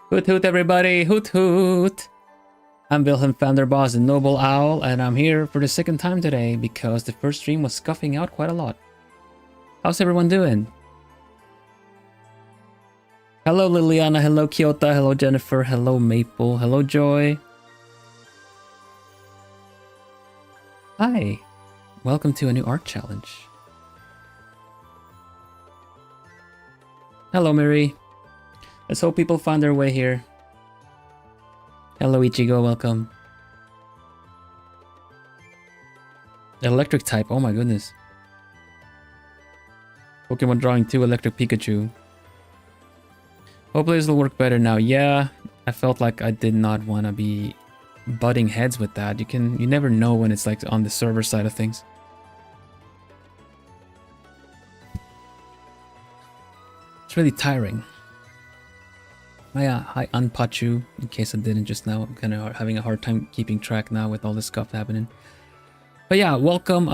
Hoot hoot everybody, hoot hoot! I'm Vilhelm Vanderbos, the Noble Owl, and I'm here for the second time today because the first stream was scuffing out quite a lot. How's everyone doing? Hello Liliana, hello Kyoto, hello Jennifer, hello Maple, hello Joy. Hi, welcome to a new art challenge. Hello Miri. Let's hope people find their way here. Hello Ichigo, welcome. Electric type, oh my goodness. Pokemon drawing 2 electric Pikachu. Hopefully this will work better now. Yeah, I felt like I did not want to be butting heads with that. You never know when it's like on the server side of things. It's really tiring. Hi Unpachu, in case I didn't just now. I'm kind of having a hard time keeping track now with all this stuff happening. But yeah, welcome.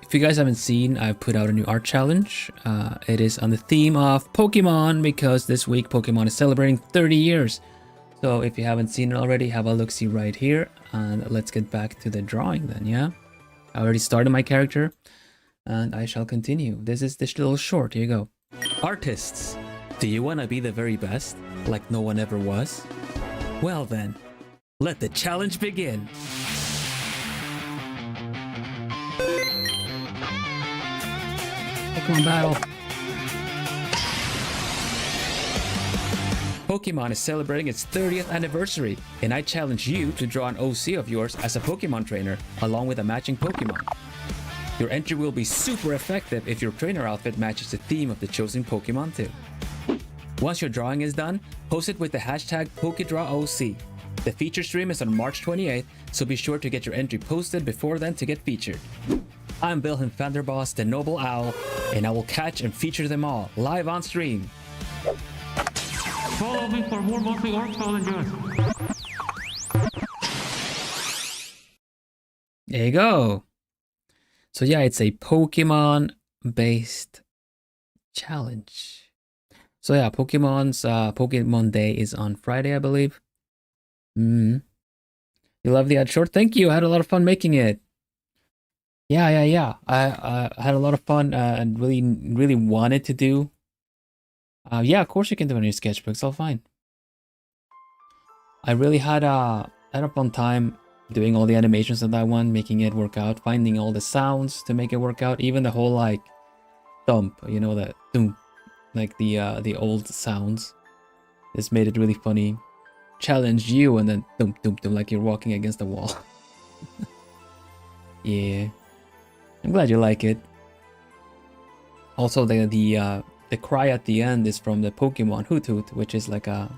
If you guys haven't seen, I've put out a new art challenge. It is on the theme of Pokemon because this week Pokemon is celebrating 30 years. So if you haven't seen it already, have a look-see right here. And let's get back to the drawing then, yeah? I already started my character and I shall continue. This is this little short, here you go. Artists, do you want to be the very best, like no one ever was? Well then, let the challenge begin. Pokemon battle. Pokemon is celebrating its 30th anniversary, and I challenge you to draw an OC of yours as a Pokemon trainer, along with a matching Pokemon. Your entry will be super effective if your trainer outfit matches the theme of the chosen Pokemon too. Once your drawing is done, post it with the hashtag PokeDrawOC. The feature stream is on March 28th, so be sure to get your entry posted before then to get featured. I'm Vilhelm Vanderbos, the Noble Owl, and I will catch and feature them all live on stream. Follow me for more monthly art challenges. There you go. So yeah, it's a Pokemon-based challenge. So yeah, Pokemon Day is on Friday, I believe. You love the ad short? Thank you. I had a lot of fun making it. Yeah. I had a lot of fun and really wanted to do. Yeah, of course you can do it on your sketchbook. It's all fine. I really had a fun time doing all the animations of that one, making it work out, finding all the sounds to make it work out, even the whole like thump, you know, that thump, like the old sounds. This made it really funny. Challenge you and then thump thump thump like you're walking against the wall. Yeah. I'm glad you like it. Also the cry at the end is from the Pokemon Hoot Hoot, which is like an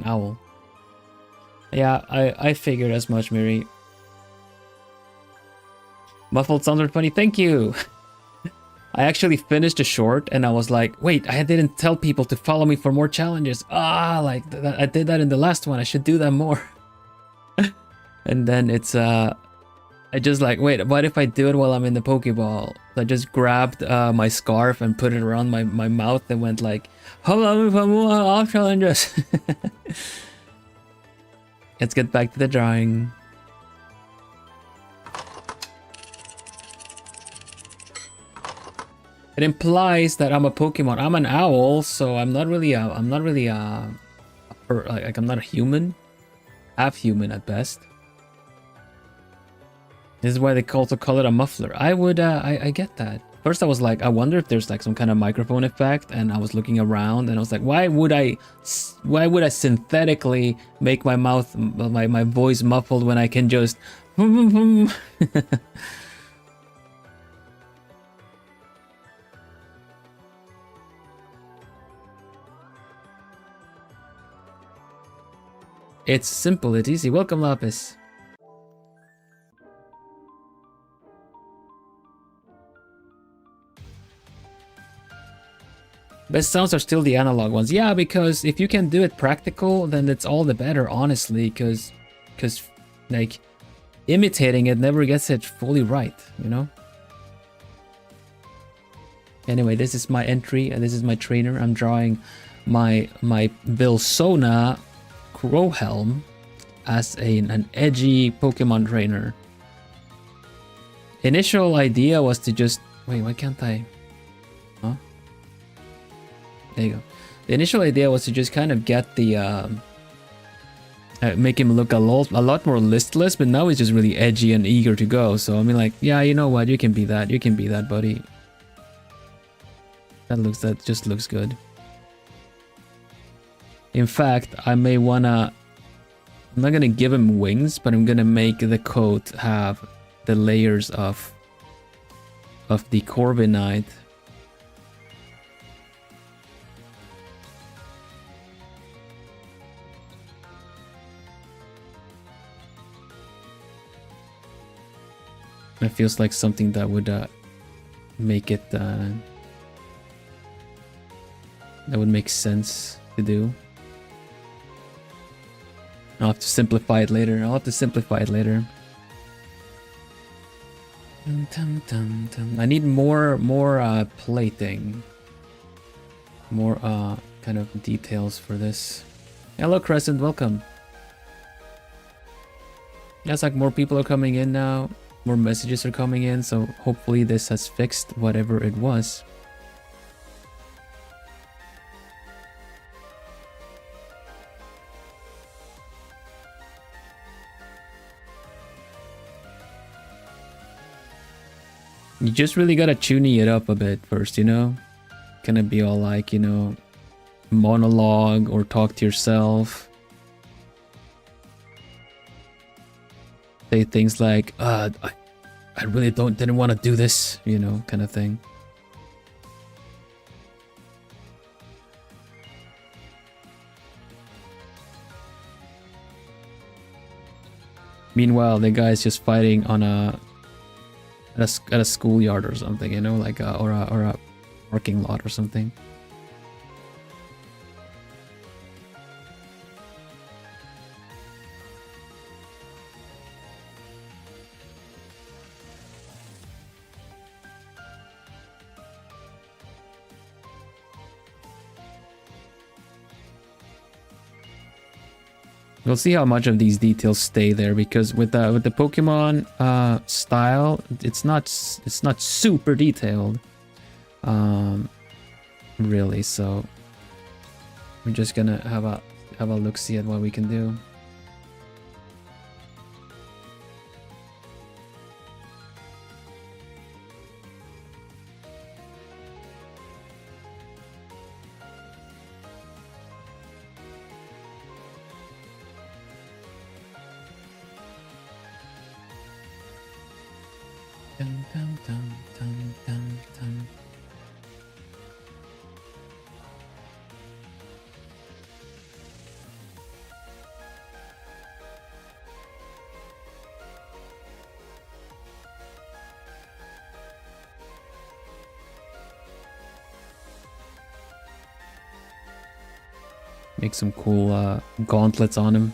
owl. Yeah, I figured as much, Miri. Muffled sounds are funny, thank you! I actually finished a short and I was like, wait, I didn't tell people to follow me for more challenges. I did that in the last one, I should do that more. And then it's, I just like, wait, what if I do it while I'm in the Pokeball? So I just grabbed my scarf and put it around my mouth and went like, follow me for more art challenges. Let's get back to the drawing. It implies that I'm a Pokemon. I'm an owl, so I'm not really I'm not a human. Half human at best. This is why they also call it a muffler. I get that. First I was like, I wonder if there's like some kind of microphone effect, and I was looking around and I was like, why would I synthetically make my mouth, my voice muffled when I can just It's simple, it's easy. Welcome, Lapis. Best sounds are still the analog ones. Yeah, because if you can do it practical, then it's all the better, honestly, because like imitating it never gets it fully right, you know? Anyway, this is my entry and this is my trainer. I'm drawing my Vilsona Vilhelm as an edgy Pokemon trainer. Initial idea was to just wait. Why can't I? Huh? There you go. The initial idea was to just kind of get the make him look a lot more listless, but now he's just really edgy and eager to go. So I mean, like, yeah, you know what? You can be that. You can be that, buddy. That just looks good. In fact, I may wanna. I'm not gonna give him wings, but I'm gonna make the coat have the layers of the Corviknight. It feels like something that would make it that would make sense to do. I'll have to simplify it later. I need more plating. More kind of details for this. Hello Crescent, welcome. Yeah, it's like more people are coming in now. More messages are coming in, so hopefully this has fixed whatever it was. You just really gotta tune it up a bit first, you know? Gonna be all like, you know, monologue or talk to yourself. Say things like, I really didn't want to do this, you know, kind of thing. Meanwhile, the guy's just fighting on at a schoolyard or something, you know, like or a parking lot or something. We'll see how much of these details stay there, because with the Pokemon style, it's not super detailed, really. So we're just gonna have a look see at what we can do. Make some cool gauntlets on him.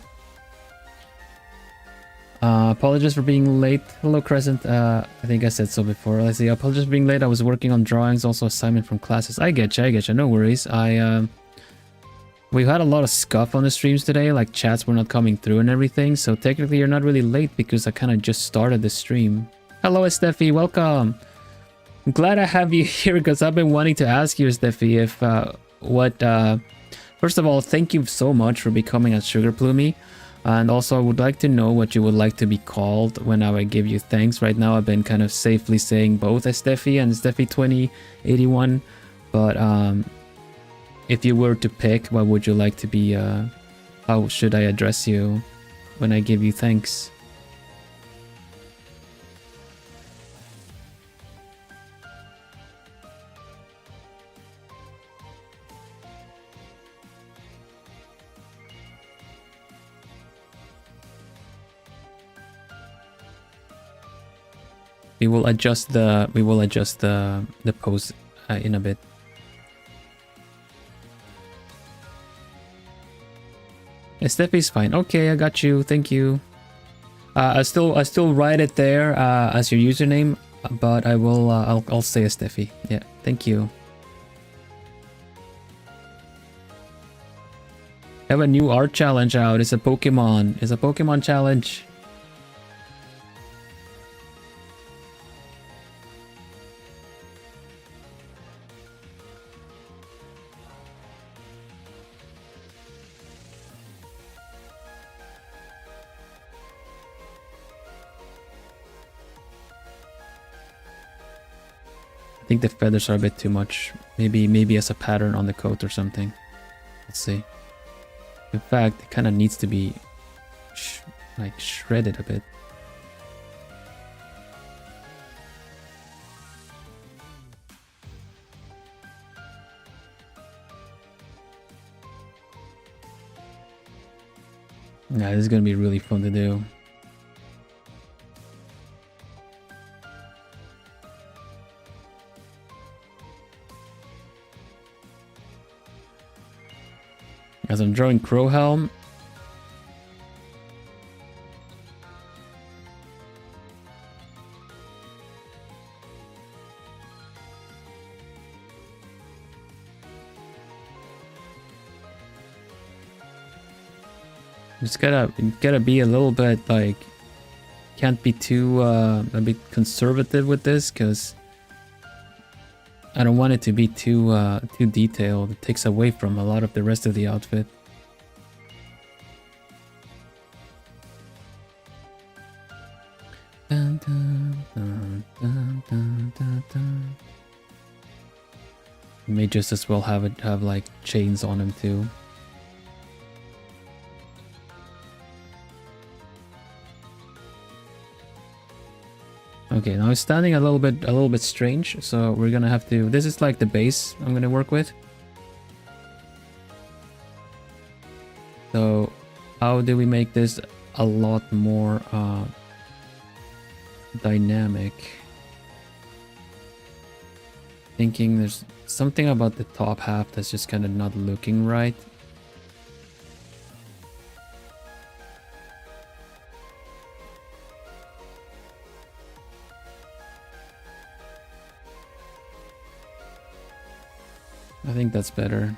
Apologies for being late. Hello, Crescent. I think I said so before. Let's see. Apologies for being late. I was working on drawings, also assignment from classes. I get you. No worries. We've had a lot of scuff on the streams today, like chats were not coming through and everything. So technically, you're not really late because I kind of just started the stream. Hello, Steffi. Welcome. I'm glad I have you here because I've been wanting to ask you, Steffi, if first of all, thank you so much for becoming a Sugar Plumie. And also, I would like to know what you would like to be called when I give you thanks. Right now, I've been kind of safely saying both Steffi and Steffi 2081. But if you were to pick, what would you like to be? How should I address you when I give you thanks? We will adjust the post in a bit. Steffi's fine. Okay, I got you. Thank you. I still write it there as your username, but I will I'll say Steffi. Yeah, thank you. have a new art challenge out. It's a Pokemon. It's a Pokemon challenge. I think the feathers are a bit too much. Maybe as a pattern on the coat or something. Let's see. In fact, it kind of needs to be like shredded a bit. Yeah, this is gonna be really fun to do. As I'm drawing Crowhelm, just gotta be a little bit like, can't be too a bit conservative with this, because I don't want it to be too detailed. It takes away from a lot of the rest of the outfit. Dun, dun, dun, dun, dun, dun, dun. You may just as well have like chains on him too. Okay, now it's standing a little bit strange, so we're gonna have to. This is like the base I'm gonna work with. So, how do we make this a lot more dynamic? Thinking there's something about the top half that's just kind of not looking right. I think that's better.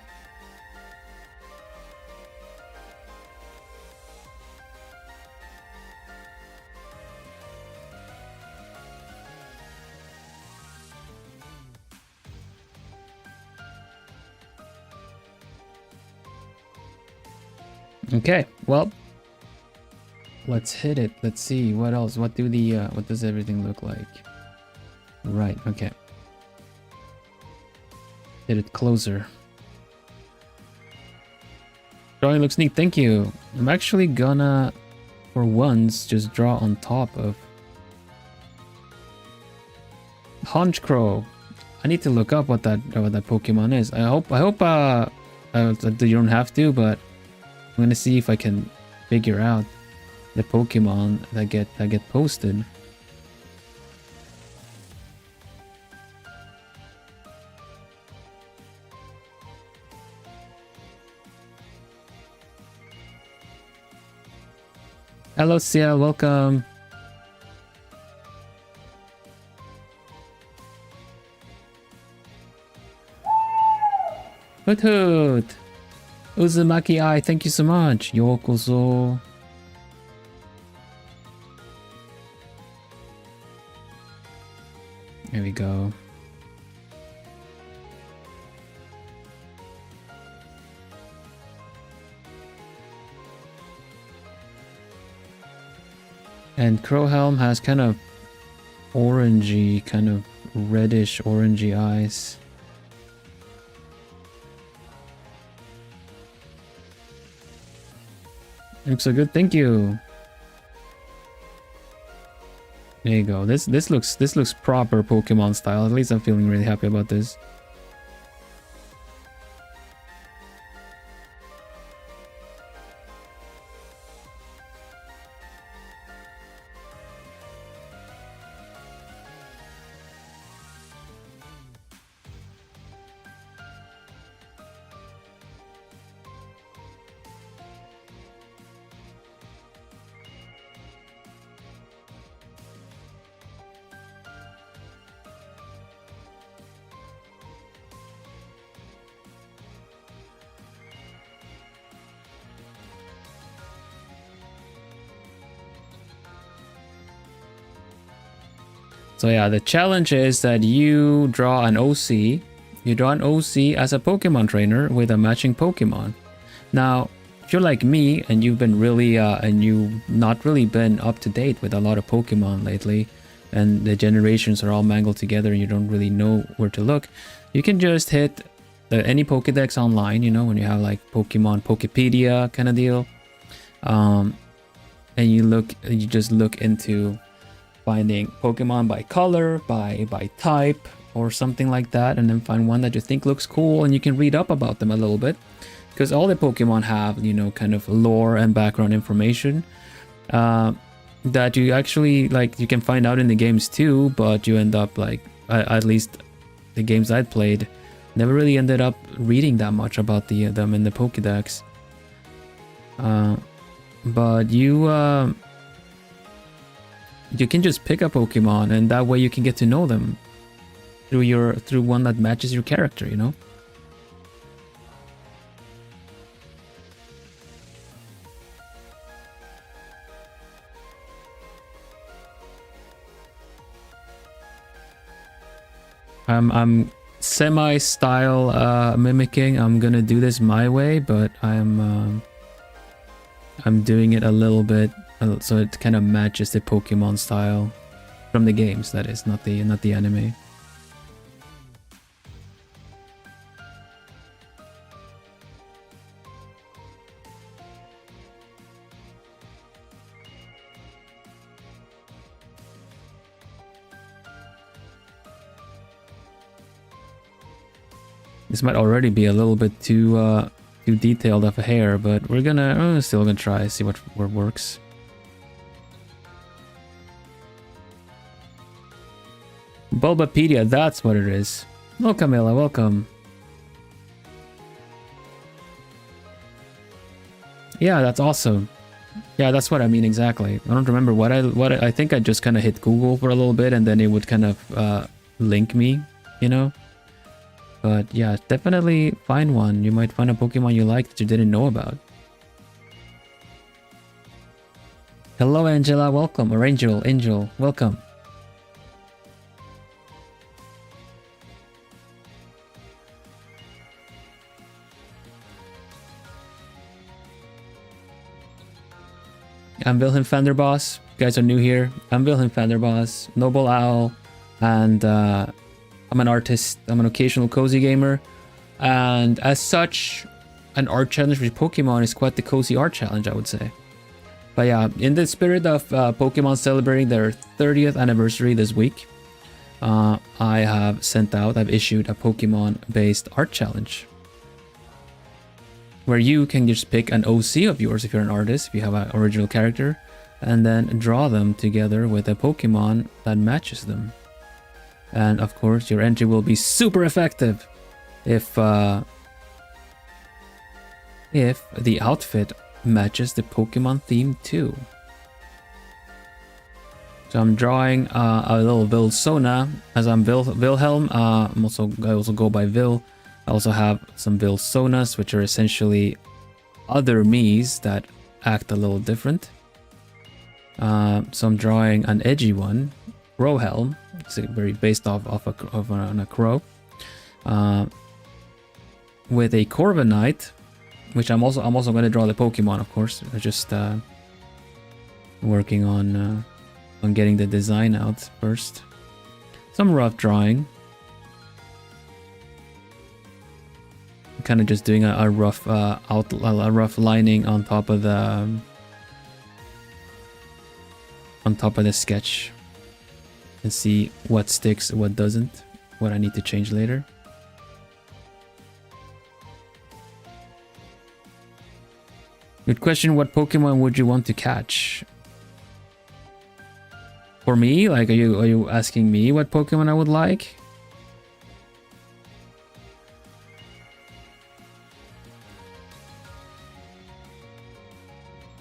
Okay, well, let's hit it. Let's see what else. What does everything look like? Right, okay. Hit it closer. Drawing looks neat, thank you. I'm actually gonna, for once, just draw on top of Honchcrow. I need to look up what that Pokemon is. I hope you don't have to, but I'm gonna see if I can figure out the Pokemon that get posted. Hello, Ciel, welcome. Hoot hoot! Uzumaki Eye, thank you so much. Yokoso. There we go. And Crowhelm has kind of orangey, kind of reddish orangey eyes. Looks so good, thank you. There you go. This looks proper Pokemon style. At least I'm feeling really happy about this. So yeah, the challenge is that you draw an OC. You draw an OC as a Pokemon trainer with a matching Pokemon. Now, if you're like me and you've been really and you've not really been up to date with a lot of Pokemon lately, and the generations are all mangled together and you don't really know where to look, you can just hit any Pokedex online, you know, when you have like Pokemon Pokepedia kind of deal, and you just look into finding Pokemon by color, by type, or something like that, and then find one that you think looks cool, and you can read up about them a little bit, because all the Pokemon have, you know, kind of lore and background information that you actually, like, you can find out in the games too, but you end up, like, at least the games I'd played, never really ended up reading that much about them in the Pokedex. But you can just pick a Pokemon, and that way you can get to know them through one that matches your character, you know? I'm semi-style mimicking. I'm gonna do this my way, but I'm doing it a little bit so it kind of matches the Pokemon style from the games. That is, not the anime. This might already be a little bit too detailed of a hair, but we're still gonna try, see what works. Bulbapedia, that's what it is. Hello, Camilla, welcome. Yeah, that's awesome. Yeah, that's what I mean exactly. I don't remember what I think I just kind of hit Google for a little bit, and then it would kind of link me, you know. But yeah, definitely find one. You might find a Pokemon you like that you didn't know about. Hello, Angela, welcome. Or Angel, welcome. I'm Vilhelm Vanderbos. You guys are new here. I'm Vilhelm Vanderbos, Noble Owl, and I'm an artist. I'm an occasional cozy gamer, and as such, an art challenge with Pokemon is quite the cozy art challenge, I would say. But yeah, in the spirit of Pokemon celebrating their 30th anniversary this week, I've issued a Pokemon-based art challenge, where you can just pick an OC of yours if you're an artist, if you have an original character, and then draw them together with a Pokemon that matches them. And of course, your entry will be super effective if the outfit matches the Pokemon theme too. So I'm drawing a little Vilsona, as I'm Vilhelm. I also go by Vil. I also have some Vilsonas, which are essentially other me's that act a little different. So I'm drawing an edgy one, Rohelm. It's very based off on a crow, with a Corviknight, which I'm also going to draw the Pokemon, of course. I'm just working on getting the design out first. Some rough drawing. Kind of just doing a rough a rough lining on top of the sketch, and see what sticks, what doesn't, what I need to change later. Good question. What Pokemon would you want to catch? For me, like, are you asking me what Pokemon I would like?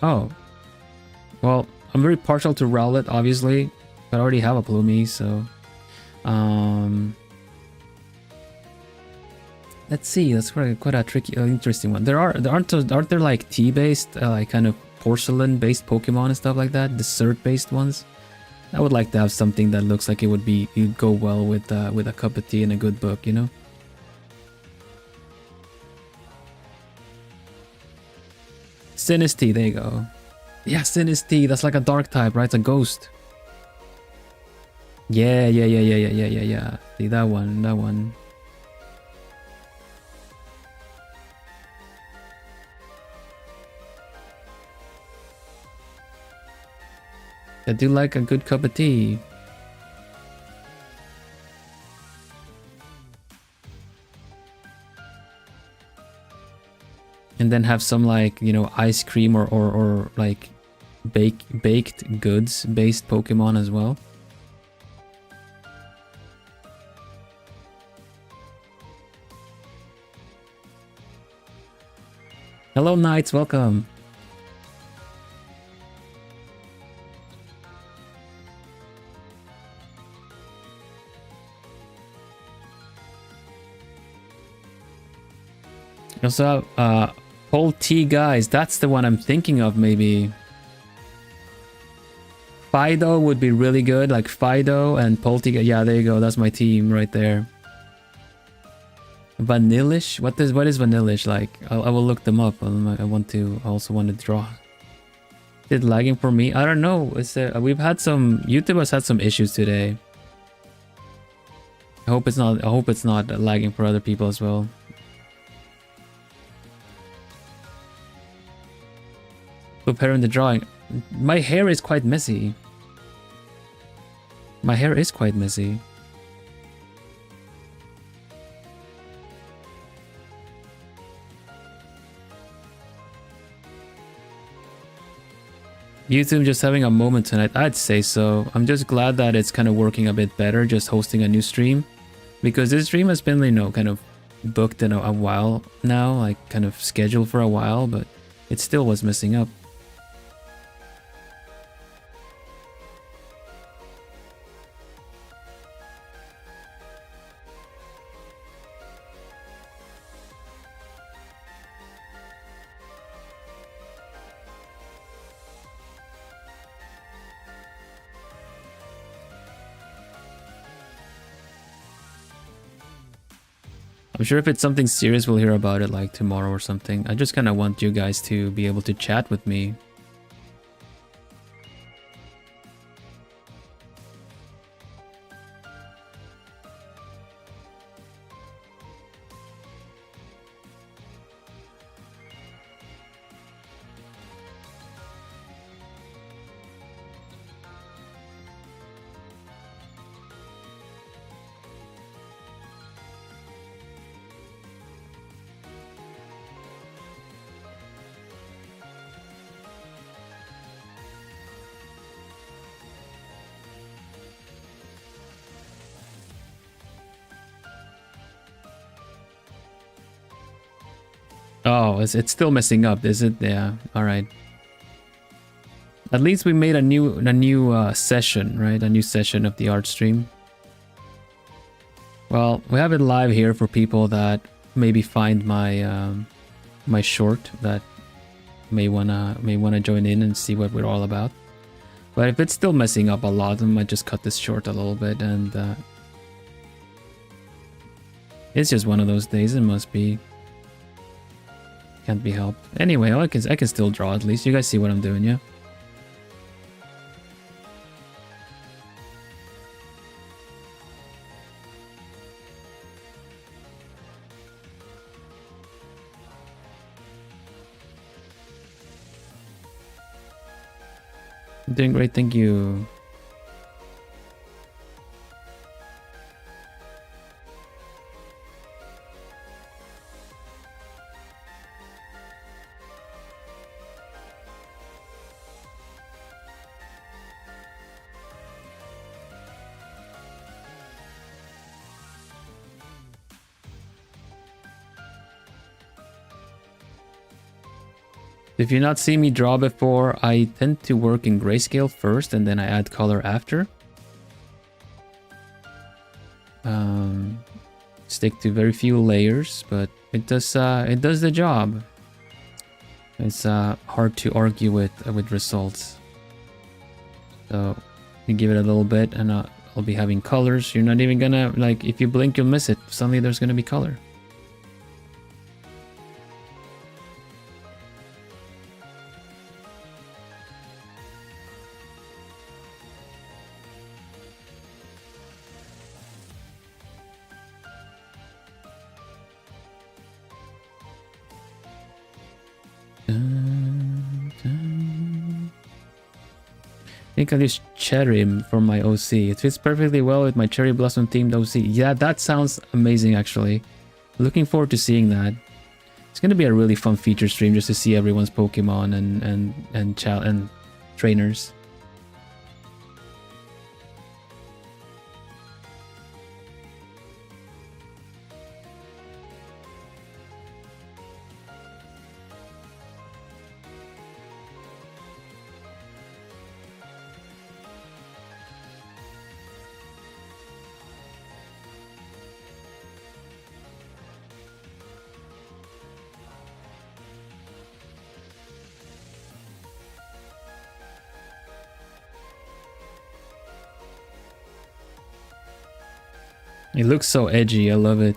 Oh, well, I'm very partial to Rowlet, obviously, but I already have a Plumie, so let's see. That's quite a tricky, interesting one. Aren't there like tea-based, like kind of porcelain-based Pokemon and stuff like that, dessert-based ones? I would like to have something that looks like it'd go well with a cup of tea and a good book, you know? Sinisty, there you go. Yeah, Sinisty, that's like a dark type, right? It's a ghost. Yeah. See, that one. I do like a good cup of tea. And then have some like, you know, ice cream or like baked goods based Pokemon as well. Hello Knights, welcome. Also, Whole Tea Guys, that's the one I'm thinking of maybe. Fido would be really good, like Fido and Polti. Yeah, there you go, that's my team right there. Vanillish? What is Vanillish like? I will look them up. I also want to draw. Is it lagging for me? I don't know. We've had some, YouTube has had some issues today. I hope it's not lagging for other people as well. Preparing the drawing. My hair is quite messy. My hair is quite messy. YouTube just having a moment tonight, I'd say so. I'm just glad that it's kind of working a bit better, just hosting a new stream. Because this stream has been, you know, kind of booked in a while now, like kind of scheduled for a while, but it still was messing up. I'm sure if it's something serious, we'll hear about it like tomorrow or something. I just kind of want you guys to be able to chat with me. Oh, it's still messing up, is it? Yeah, all right. At least we made a new session, right? A new session of the art stream. Well, we have it live here for people that maybe find my my short that may wanna join in and see what we're all about. But if it's still messing up a lot, I might just cut this short a little bit, and it's just one of those days. It must be. Can't be helped. Anyway, I can still draw at least. You guys see what I'm doing, yeah? I'm doing great, thank you. If you've not seen me draw before, I tend to work in grayscale first and then I add color after. Stick to very few layers, but it does the job. It's hard to argue with results. So You give it a little bit, and I'll be having colors. You're not even gonna, like, if you blink, you'll miss it. Suddenly there's gonna be color. I think I'll use chatroom for my OC. It fits perfectly well with my cherry blossom themed OC. Yeah, that sounds amazing actually. Looking forward to seeing that. It's gonna be a really fun feature stream just to see everyone's Pokemon and trainers. It looks so edgy, I love it.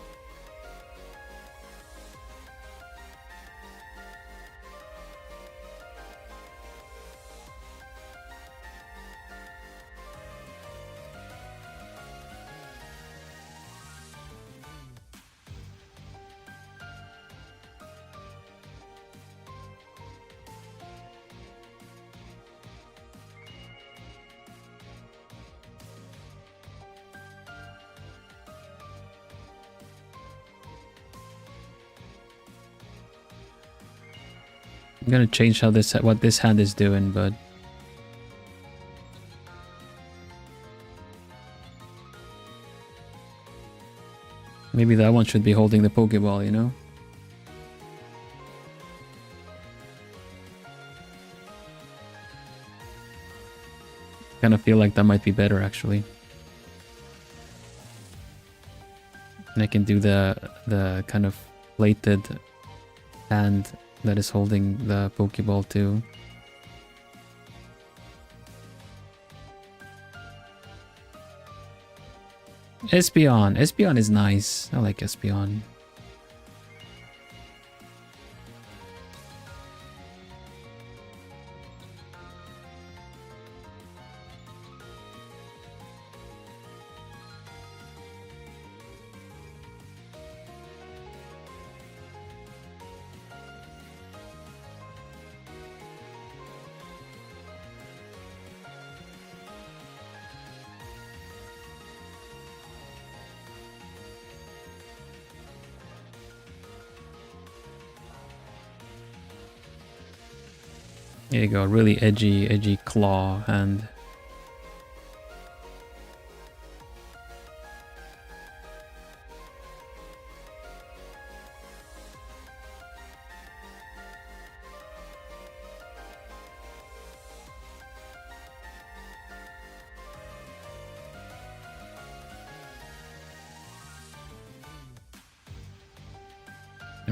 I'm gonna change how what this hand is doing, but maybe that one should be holding the Pokeball, you know? Kind of feel like that might be better actually. And I can do the kind of plated hand that is holding the Pokeball too. Espeon. Espeon is nice. I like Espeon. There you go, really edgy claw hand.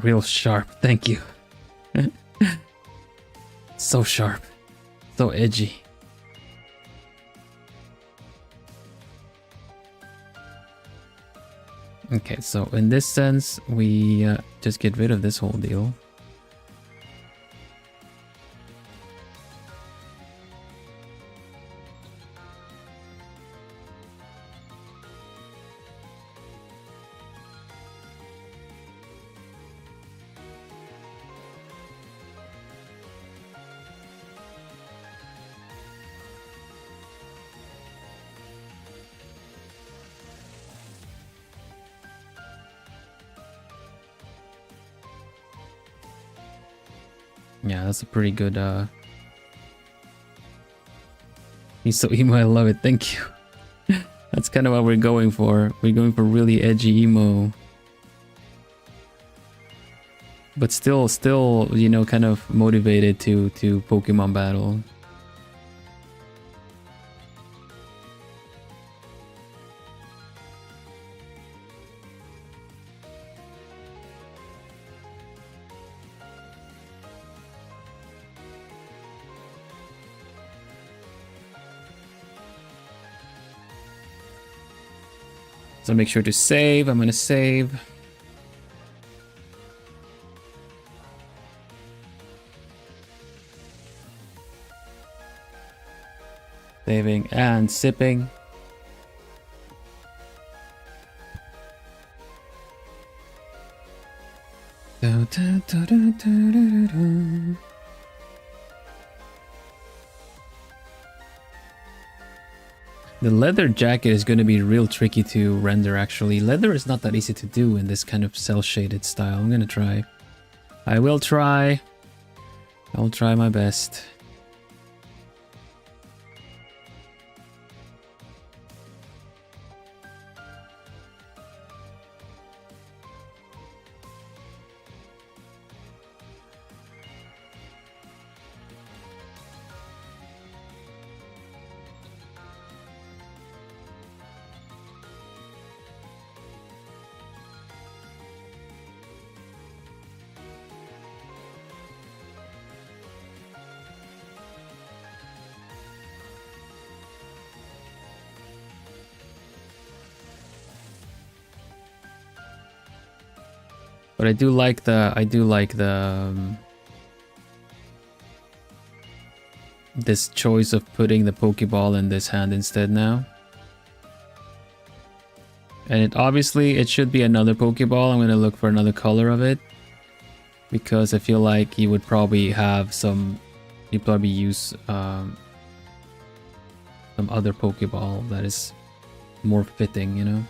Real sharp, thank you. So sharp, so edgy. Okay, so in this sense, we just get rid of this whole deal. Yeah, that's a pretty good, he's so emo, I love it, thank you. That's kind of what we're going for. We're going for really edgy emo. But still, you know, kind of motivated to Pokemon battle. So make sure to save. I'm gonna save. Saving and sipping. The leather jacket is going to be real tricky to render actually. Leather is not that easy to do in this kind of cell shaded style. I'm going to try. I will try. I'll try my best. But I do like the this choice of putting the Pokeball in this hand instead now. And it obviously it should be another Pokeball. I'm gonna look for another color of it because I feel like he would probably have some. He'd probably use some other Pokeball that is more fitting, you know.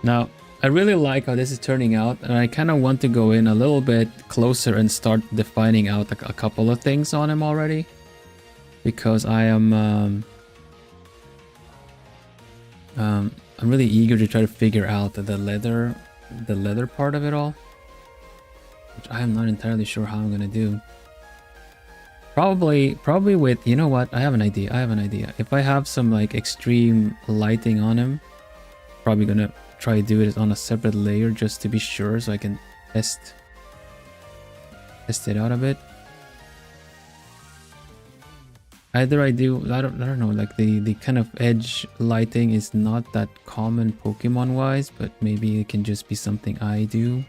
Now, I really like how this is turning out, and I kind of want to go in a little bit closer and start defining out a couple of things on him already. Because I am I'm really eager to try to figure out the leather part of it all. Which I am not entirely sure how I'm gonna do. Probably with, you know what, I have an idea. If I have some like extreme lighting on him, probably gonna try to do it on a separate layer just to be sure, so I can test it out a bit. Either I don't know, like the kind of edge lighting is not that common Pokemon wise, but maybe it can just be something I do.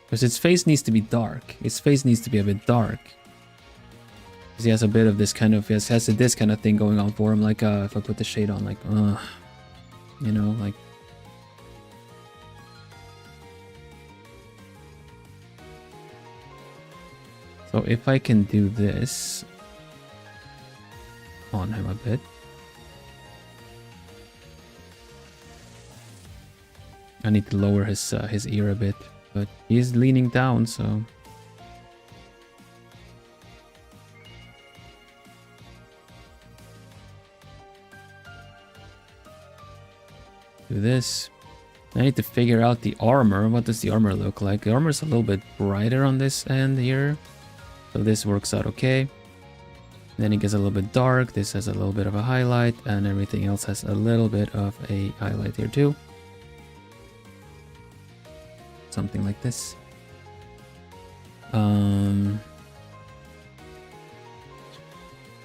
Because its face needs to be dark. Its face needs to be a bit dark. He has a bit of this kind of, has this kind of thing going on for him, like if I put the shade on, like, you know, like. So if I can do this on him a bit. I need to lower his ear a bit, but he's leaning down, so. Do this. I need to figure out the armor. What does the armor look like? The armor is a little bit brighter on this end here. So this works out okay. Then it gets a little bit dark. This has a little bit of a highlight, and everything else has a little bit of a highlight here too. Something like this.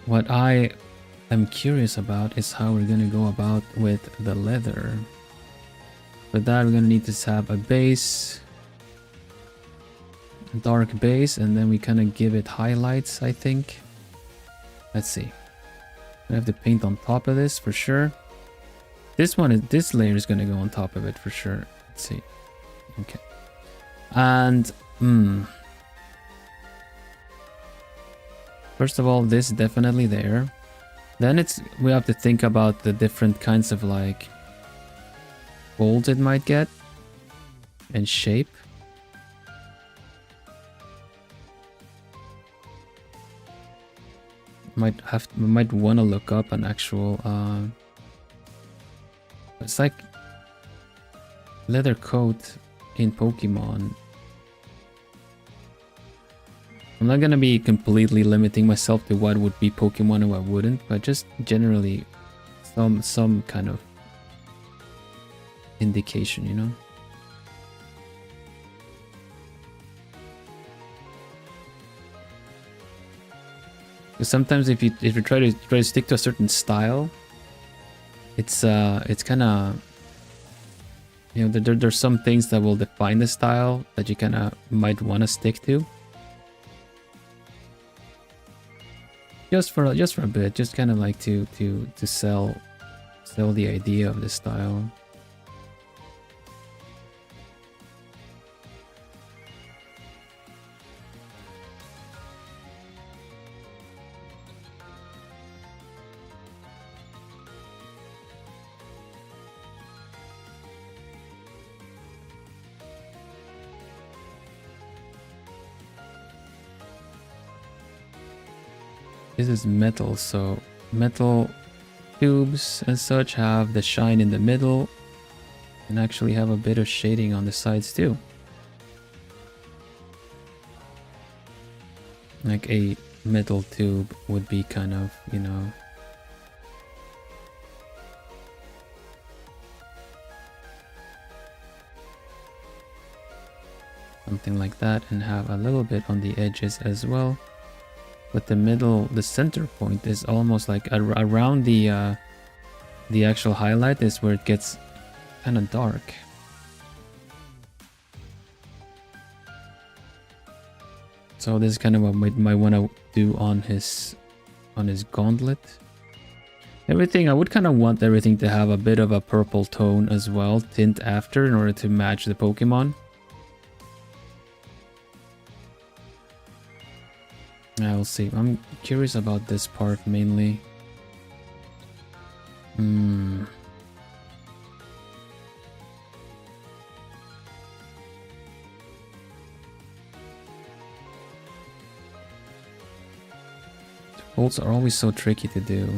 What I am curious about is how we're gonna go about with the leather. For that, we're gonna need to have a base, a dark base, and then we kind of give it highlights, I think. Let's see. I have to paint on top of this for sure. This layer is gonna go on top of it for sure. Let's see. Okay. And first of all, this definitely there. Then we have to think about the different kinds of like folds it might get and shape. We might want to look up an actual it's like leather coat in Pokemon. I'm not gonna be completely limiting myself to what would be Pokemon and what wouldn't, but just generally some kind of indication, you know. Because sometimes if you try to stick to a certain style, it's kind of, you know, there's some things that will define the style that you kind of might want to stick to. Just for a bit, just kind of like to sell the idea of the style. This is metal, so metal tubes and such have the shine in the middle and actually have a bit of shading on the sides too. Like a metal tube would be kind of, you know, something like that, and have a little bit on the edges as well. But the middle, the center point is almost like around the actual highlight is where it gets kind of dark. So this is kind of what we might want to do on his gauntlet. Everything, I would kind of want everything to have a bit of a purple tone as well, tint after, in order to match the Pokemon. Yeah, we'll see. I'm curious about this part mainly. Bolts are always so tricky to do.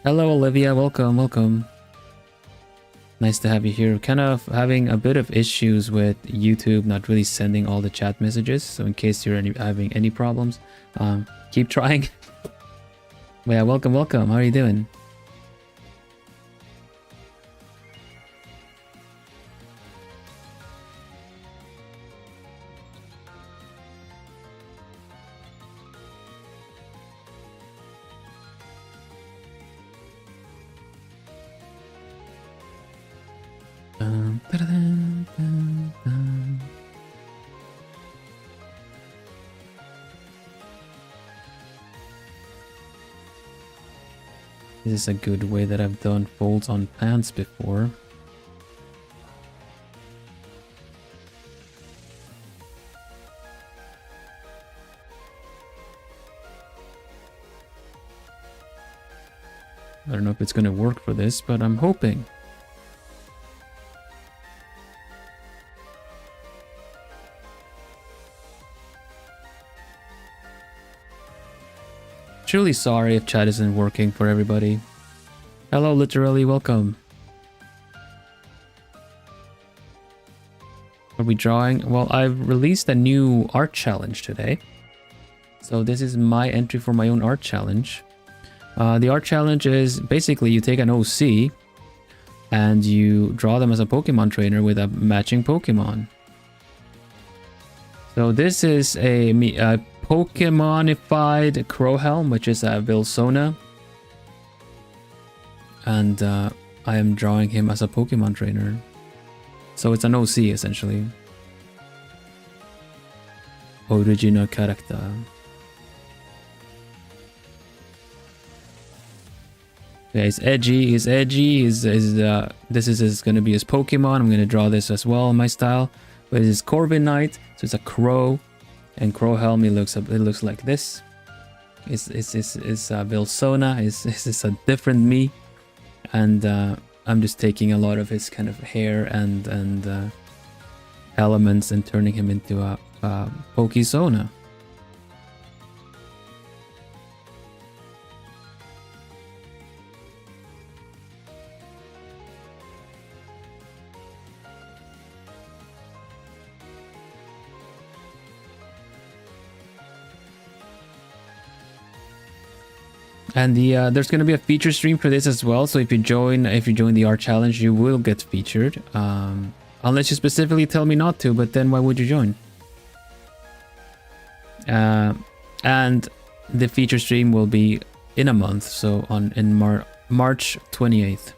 Hello, Olivia. Welcome, welcome. Nice to have you here. Kind of having a bit of issues with YouTube not really sending all the chat messages. So in case you're having any problems, keep trying. But yeah, welcome, welcome. How are you doing? This is a good way that I've done folds on pants before. I don't know if it's going to work for this, but I'm hoping. Truly sorry if chat isn't working for everybody. Hello, literally, welcome. Are we drawing? Well, I've released a new art challenge today. So this is my entry for my own art challenge. The art challenge is basically you take an OC and you draw them as a Pokemon trainer with a matching Pokemon. So this is a Pokemonified Vilhelm, which is a Vilsona. And I am drawing him as a Pokemon trainer. So it's an OC essentially. Original character. Yeah, he's edgy, this is gonna be his Pokemon. I'm gonna draw this as well in my style. But it's Corviknight, so it's a crow. And Crowhelm, it looks like this. It's Vilsona, it's a different me. And I'm just taking a lot of his kind of hair and elements and turning him into a Pokezona. And there's gonna be a feature stream for this as well. So if you join the art challenge, you will get featured. Unless you specifically tell me not to, but then why would you join? And the feature stream will be in a month, so in March 28th.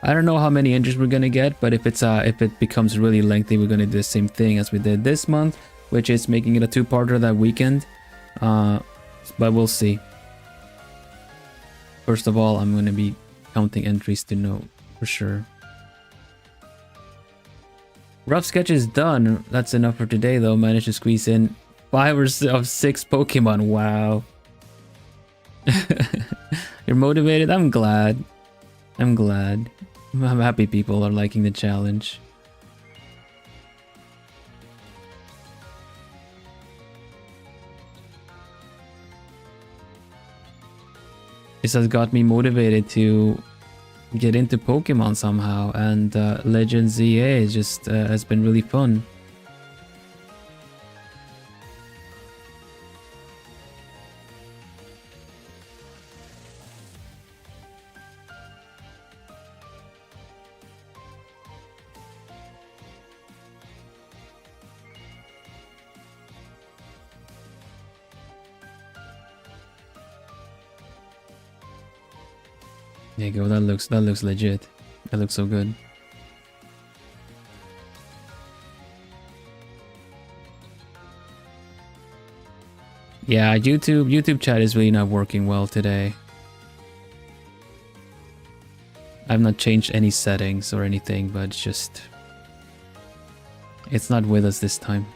I don't know how many entries we're gonna get, but if it becomes really lengthy, we're gonna do the same thing as we did this month, which is making it a two-parter that weekend. But we'll see. First of all, I'm gonna be counting entries to know for sure. Rough sketch is done. That's enough for today, though. Managed to squeeze in 5 or 6 Pokemon. Wow. You're motivated? I'm glad. I'm happy people are liking the challenge. This has got me motivated to get into Pokemon somehow, and Legend ZA is just has been really fun. There you go. That looks legit. That looks so good. Yeah, YouTube chat is really not working well today. I've not changed any settings or anything, but it's not with us this time.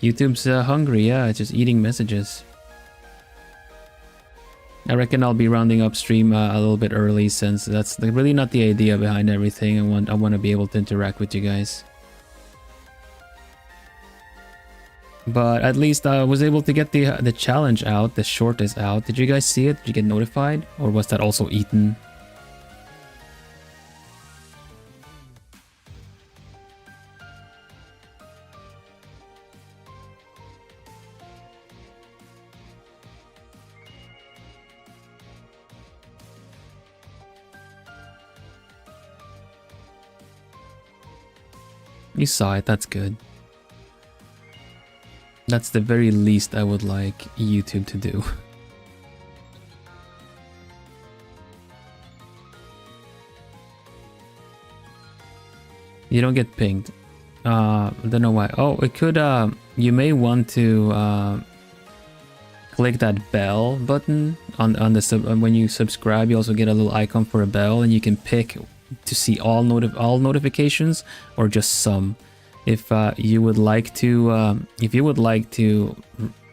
YouTube's hungry, yeah, it's just eating messages. I reckon I'll be rounding up stream a little bit early, since that's really not the idea behind everything. I want to be able to interact with you guys. But at least I was able to get the challenge out. The short is out. Did you guys see it? Did you get notified? Or was that also eaten? You saw it, that's good. That's the very least I would like YouTube to do. You don't get pinged. Don't know why. Oh, it could, you may want to click that bell button on the when you subscribe. You also get a little icon for a bell, and you can pick to see all notifications or just some. If you would like to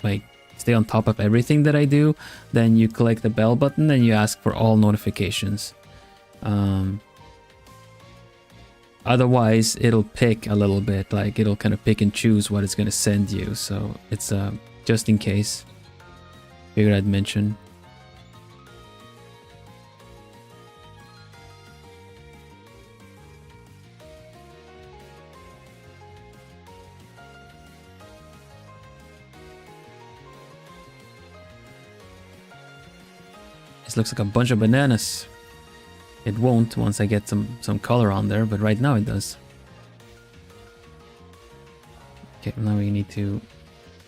like stay on top of everything that I do, then you click the bell button and you ask for all notifications. Otherwise it'll pick a little bit, like it'll kind of pick and choose what it's going to send you, so it's just in case. Figured I'd mention. This looks like a bunch of bananas. It won't once I get some color on there, but right now it does. Okay, now we need to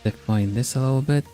define this a little bit.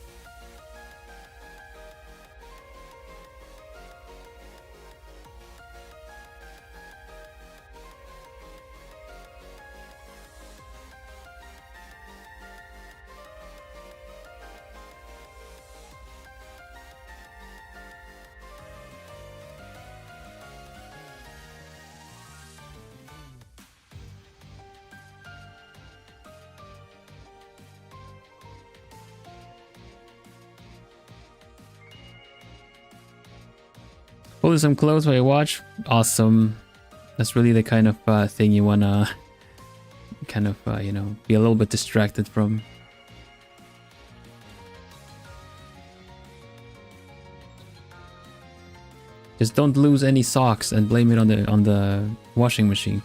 Pull some clothes while you watch. Awesome. That's really the kind of thing you wanna kind of you know, be a little bit distracted from. Just don't lose any socks and blame it on the washing machine.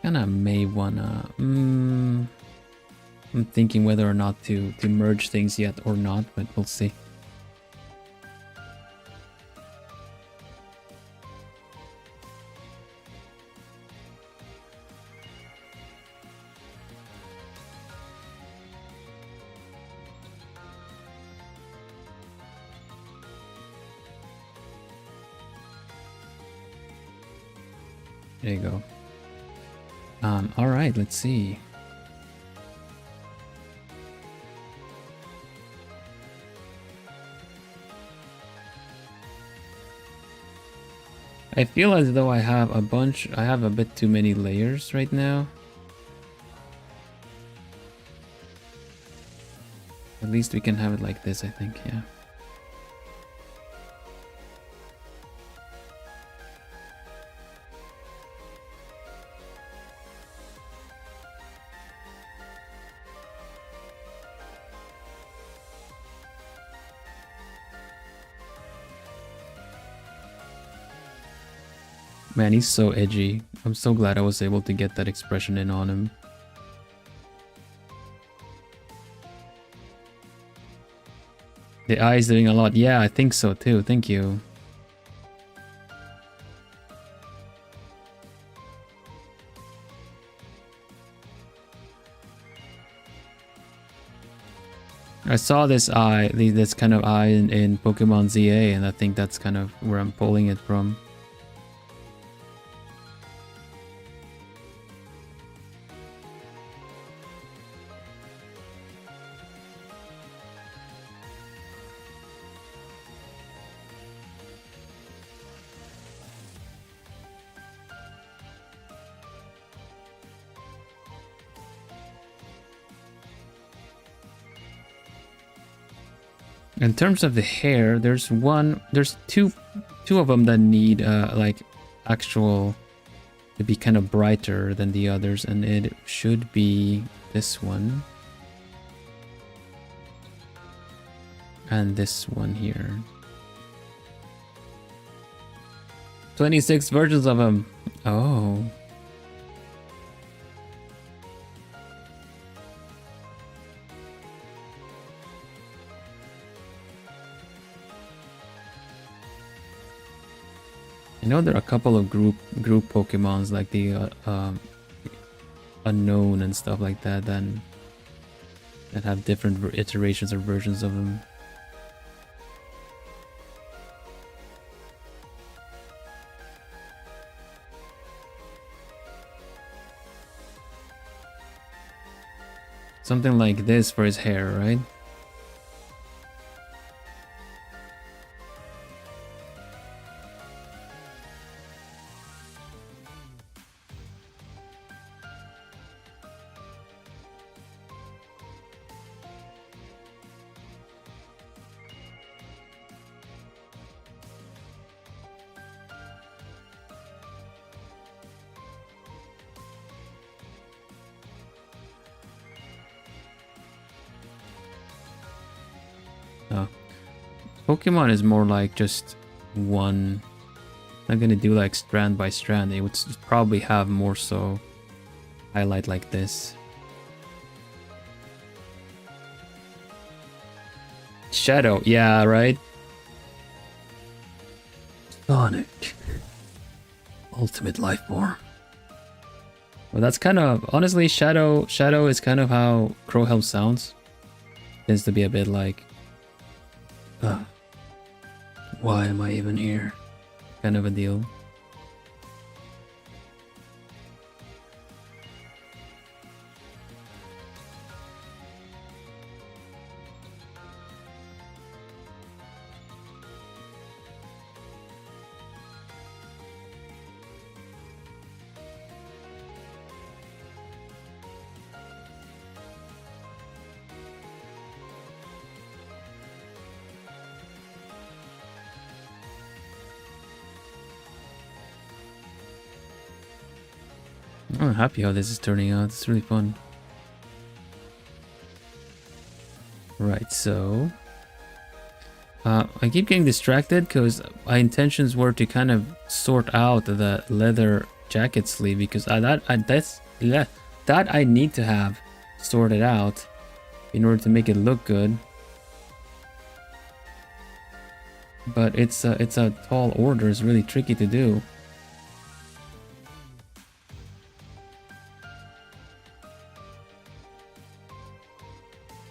Kinda may wanna. I'm thinking whether or not to merge things yet or not, but we'll see. There you go. All right, let's see. I feel as though I have a bit too many layers right now. At least we can have it like this, I think, yeah. Man, he's so edgy. I'm so glad I was able to get that expression in on him. The eye's doing a lot. Yeah, I think so too. Thank you. I saw this eye, this kind of eye in Pokemon ZA, and I think that's kind of where I'm pulling it from. In terms of the hair, there's two of them that need like actual to be kind of brighter than the others, and it should be this one and this one here. 26 versions of them. Oh. I know there are a couple of group Pokemons like the unknown and stuff like that that have different iterations or versions of them. Something like this for his hair, right? Pokemon is more like just one. Not gonna do like strand by strand. It would probably have more so highlight like this. Shadow, yeah, right? Sonic. Ultimate life form. Well, that's kind of honestly Shadow is kind of how Crowhelm sounds. Tends to be a bit like why am I even here? Kind of a deal. I'm happy how this is turning out. It's really fun. Right, so I keep getting distracted because my intentions were to kind of sort out the leather jacket sleeve, because that I need to have sorted out in order to make it look good. But it's a tall order. It's really tricky to do.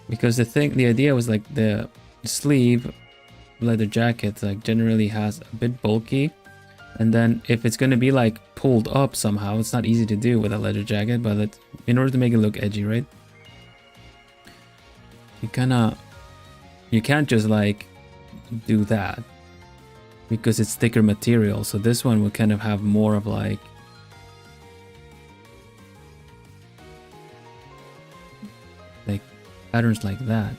Because the idea was like the sleeve leather jacket like generally has a bit bulky, and then if it's going to be like pulled up somehow, it's not easy to do with a leather jacket, but in order to make it look edgy, right? You can't just like do that because it's thicker material. So this one will kind of have more of like patterns like that.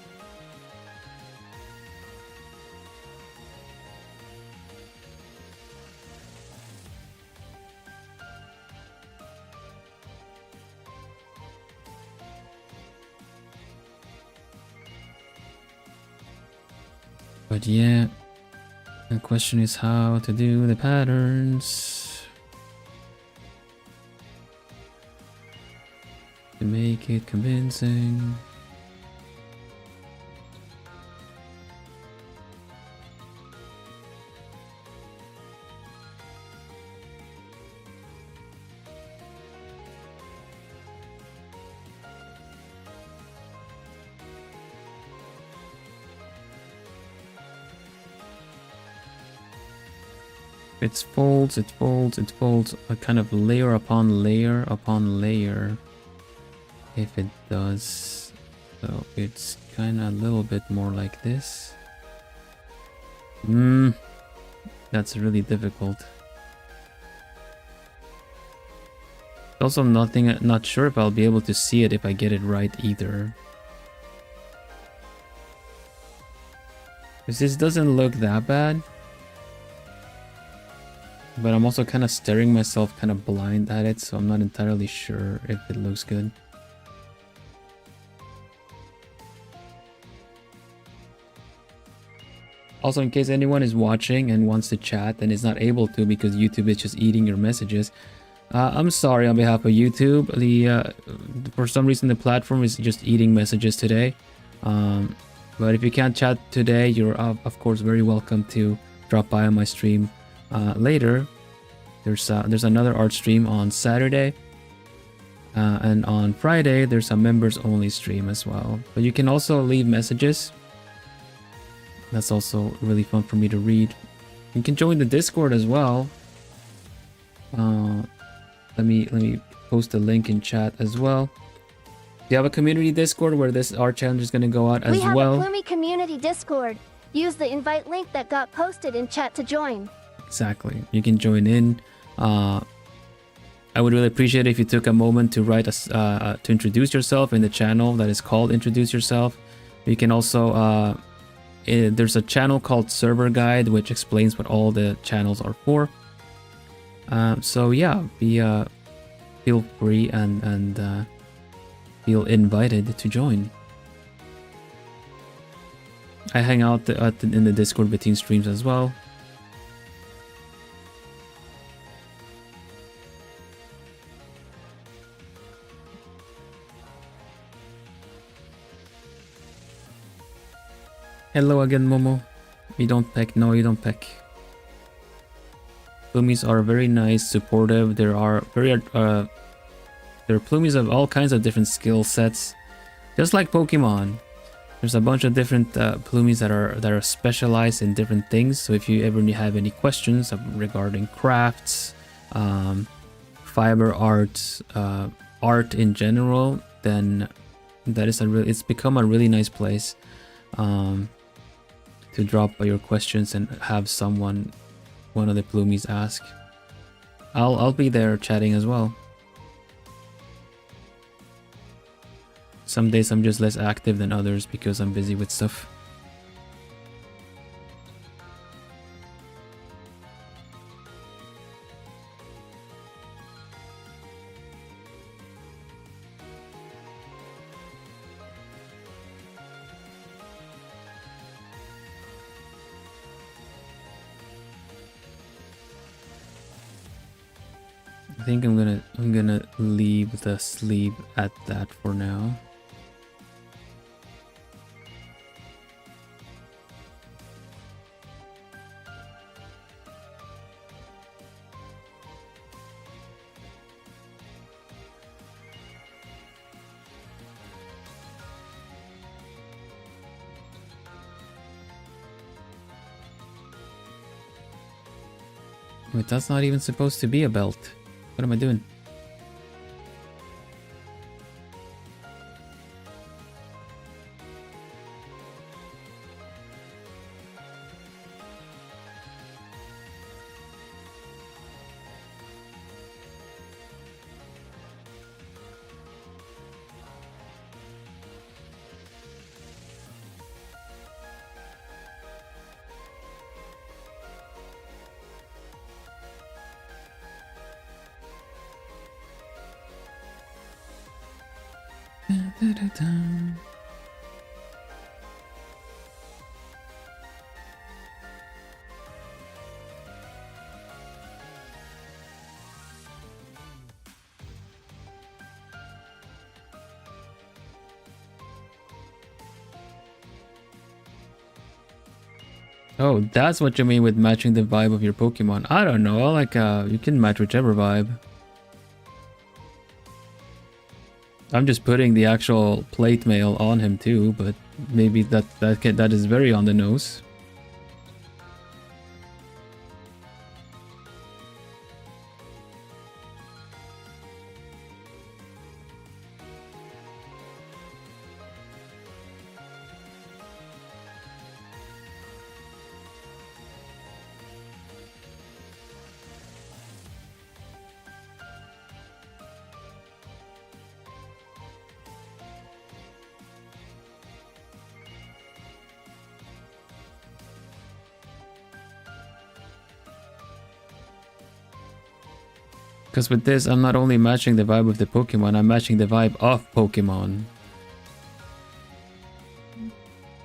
But yeah, the question is how to do the patterns to make it convincing. It folds, it folds, it folds, a kind of layer upon layer upon layer. If it does, so it's kind of a little bit more like this. That's really difficult. Also, not sure if I'll be able to see it if I get it right either. Because this doesn't look that bad. But I'm also kind of staring myself kind of blind at it, so I'm not entirely sure if it looks good. Also, in case anyone is watching and wants to chat and is not able to because YouTube is just eating your messages, I'm sorry on behalf of YouTube. For some reason the platform is just eating messages today. But if you can't chat today, you're of course very welcome to drop by on my stream later. There's another art stream on Saturday, and on Friday there's a members only stream as well. But you can also leave messages. That's also really fun for me to read. You can join the Discord as well. Let me post a link in chat as well. We have a community Discord where this art challenge is going to go out as well. We have a Plumie community Discord. Use the invite link that got posted in chat to join. Exactly. You can join in. I would really appreciate it if you took a moment to write to introduce yourself in the channel that is called Introduce Yourself. You can also there's a channel called Server Guide which explains what all the channels are for. So yeah, feel free and feel invited to join. I hang out in the Discord between streams as well. Hello again, Momo. You don't peck. No, you don't peck. Plumies are very nice, supportive. There are plumies of all kinds of different skill sets, just like Pokemon. There's a bunch of different plumies that are specialized in different things. So if you ever have any questions regarding crafts, fiber art, art in general, then it's become a really nice place to drop your questions and have one of the plumies ask. I'll be there chatting as well. Some days I'm just less active than others because I'm busy with stuff. think I'm gonna leave the sleep at that for now. Wait, that's not even supposed to be a belt. What am I doing? Oh, that's what you mean with matching the vibe of your Pokemon. I don't know, like you can match whichever vibe. I'm just putting the actual plate mail on him too, but maybe that is very on the nose. Because with this, I'm not only matching the vibe of the Pokemon, I'm matching the vibe of Pokemon.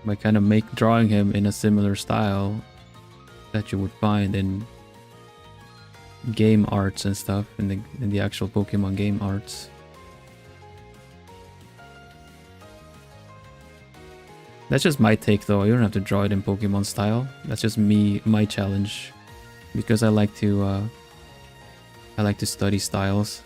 By kind of drawing him in a similar style that you would find in game arts and stuff, in the actual Pokemon game arts. That's just my take though, you don't have to draw it in Pokemon style. That's just my challenge. Because I like to study styles.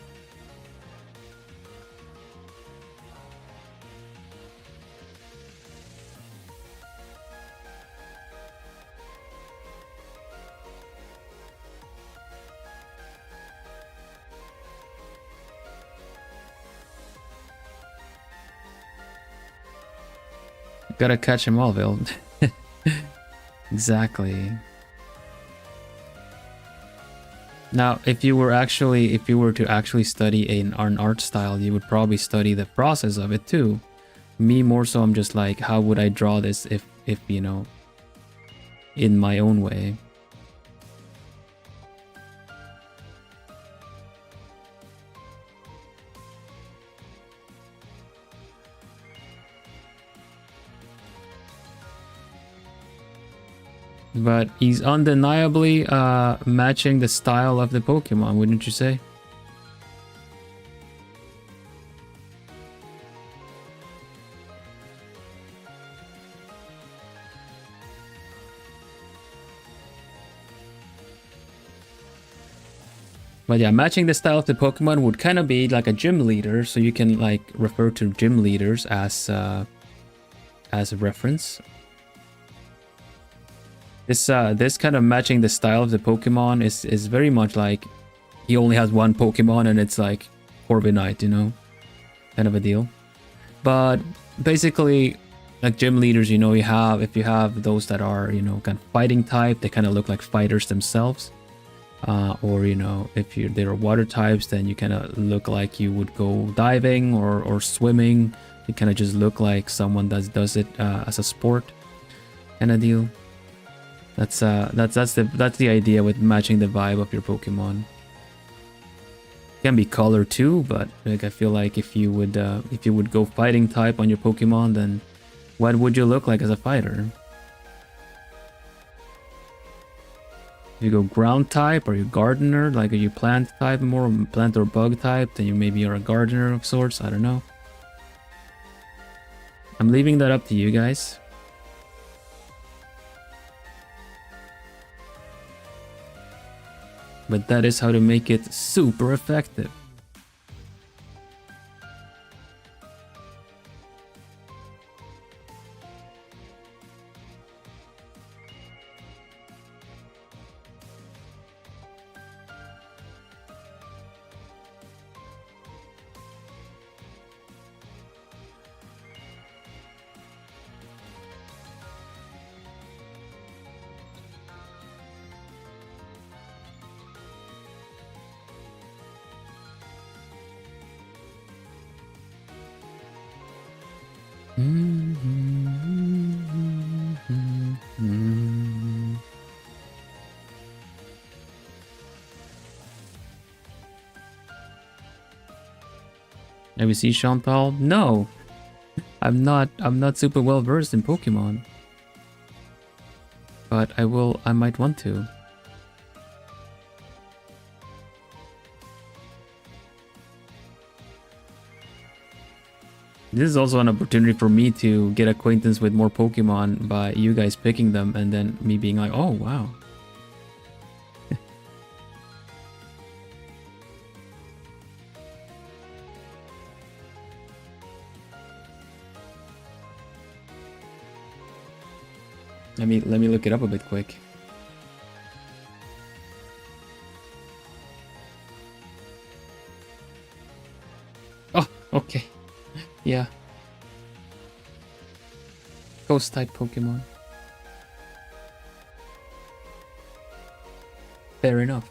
Gotta catch him all, Vil. Exactly. Now, if you were to actually study an art style, you would probably study the process of it too. Me more so, I'm just like, how would I draw this if you know, in my own way. But he's undeniably matching the style of the Pokemon, wouldn't you say? But yeah, matching the style of the Pokemon would kind of be like a gym leader, so you can like refer to gym leaders as a reference. This kind of matching the style of the Pokemon is very much like he only has one Pokemon and it's like Corviknight, you know, kind of a deal. But basically, like gym leaders, you know, if you have those that are, you know, kind of fighting type, they kind of look like fighters themselves. Or you know, if they're water types, then you kind of look like you would go diving or swimming. You kind of just look like someone that does it as a sport, kind of deal. That's the idea with matching the vibe of your Pokemon. It can be color too, but like I feel like if you would go fighting type on your Pokemon, then what would you look like as a fighter? If you go ground type, are you gardener? Like, are you plant type, more plant or bug type? Then you maybe are a gardener of sorts. I don't know. I'm leaving that up to you guys. But that is how to make it super effective. Have you seen Chantal? No. I'm not super well versed in Pokemon. But I might want to. This is also an opportunity for me to get acquaintance with more Pokemon by you guys picking them and then me being like, oh wow. Let me look it up a bit quick. Oh, okay. Yeah. Ghost type Pokemon. Fair enough.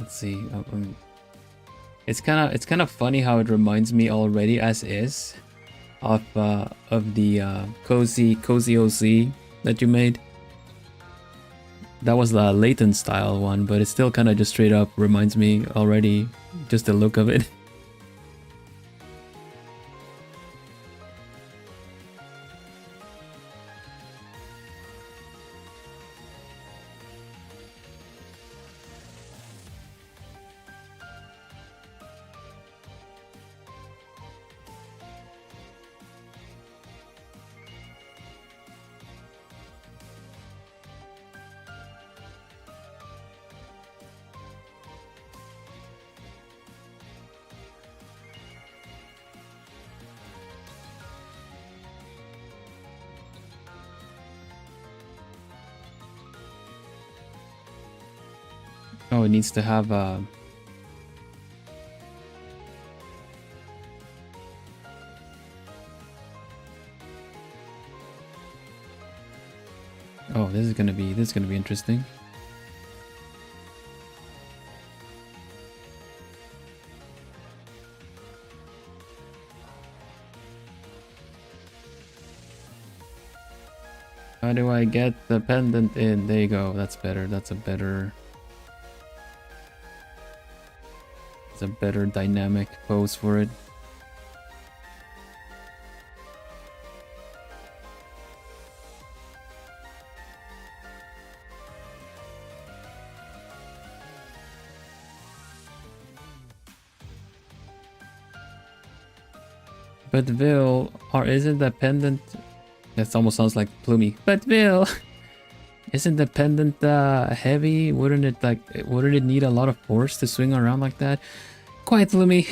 Let's see. It's kind of funny how it reminds me already as is of the cozy OC that you made. That was the Layton style one, but it still kind of just straight up reminds me already, just the look of it. Oh, it needs to have a... Oh, this is gonna be interesting. How do I get the pendant in? There you go. That's better. That's a better... It's a better dynamic pose for it. But Vil, or isn't the pendant... That almost sounds like Plumie. But Vil, isn't the pendant heavy? Wouldn't it need a lot of force to swing around like that? Quiet, Plumie.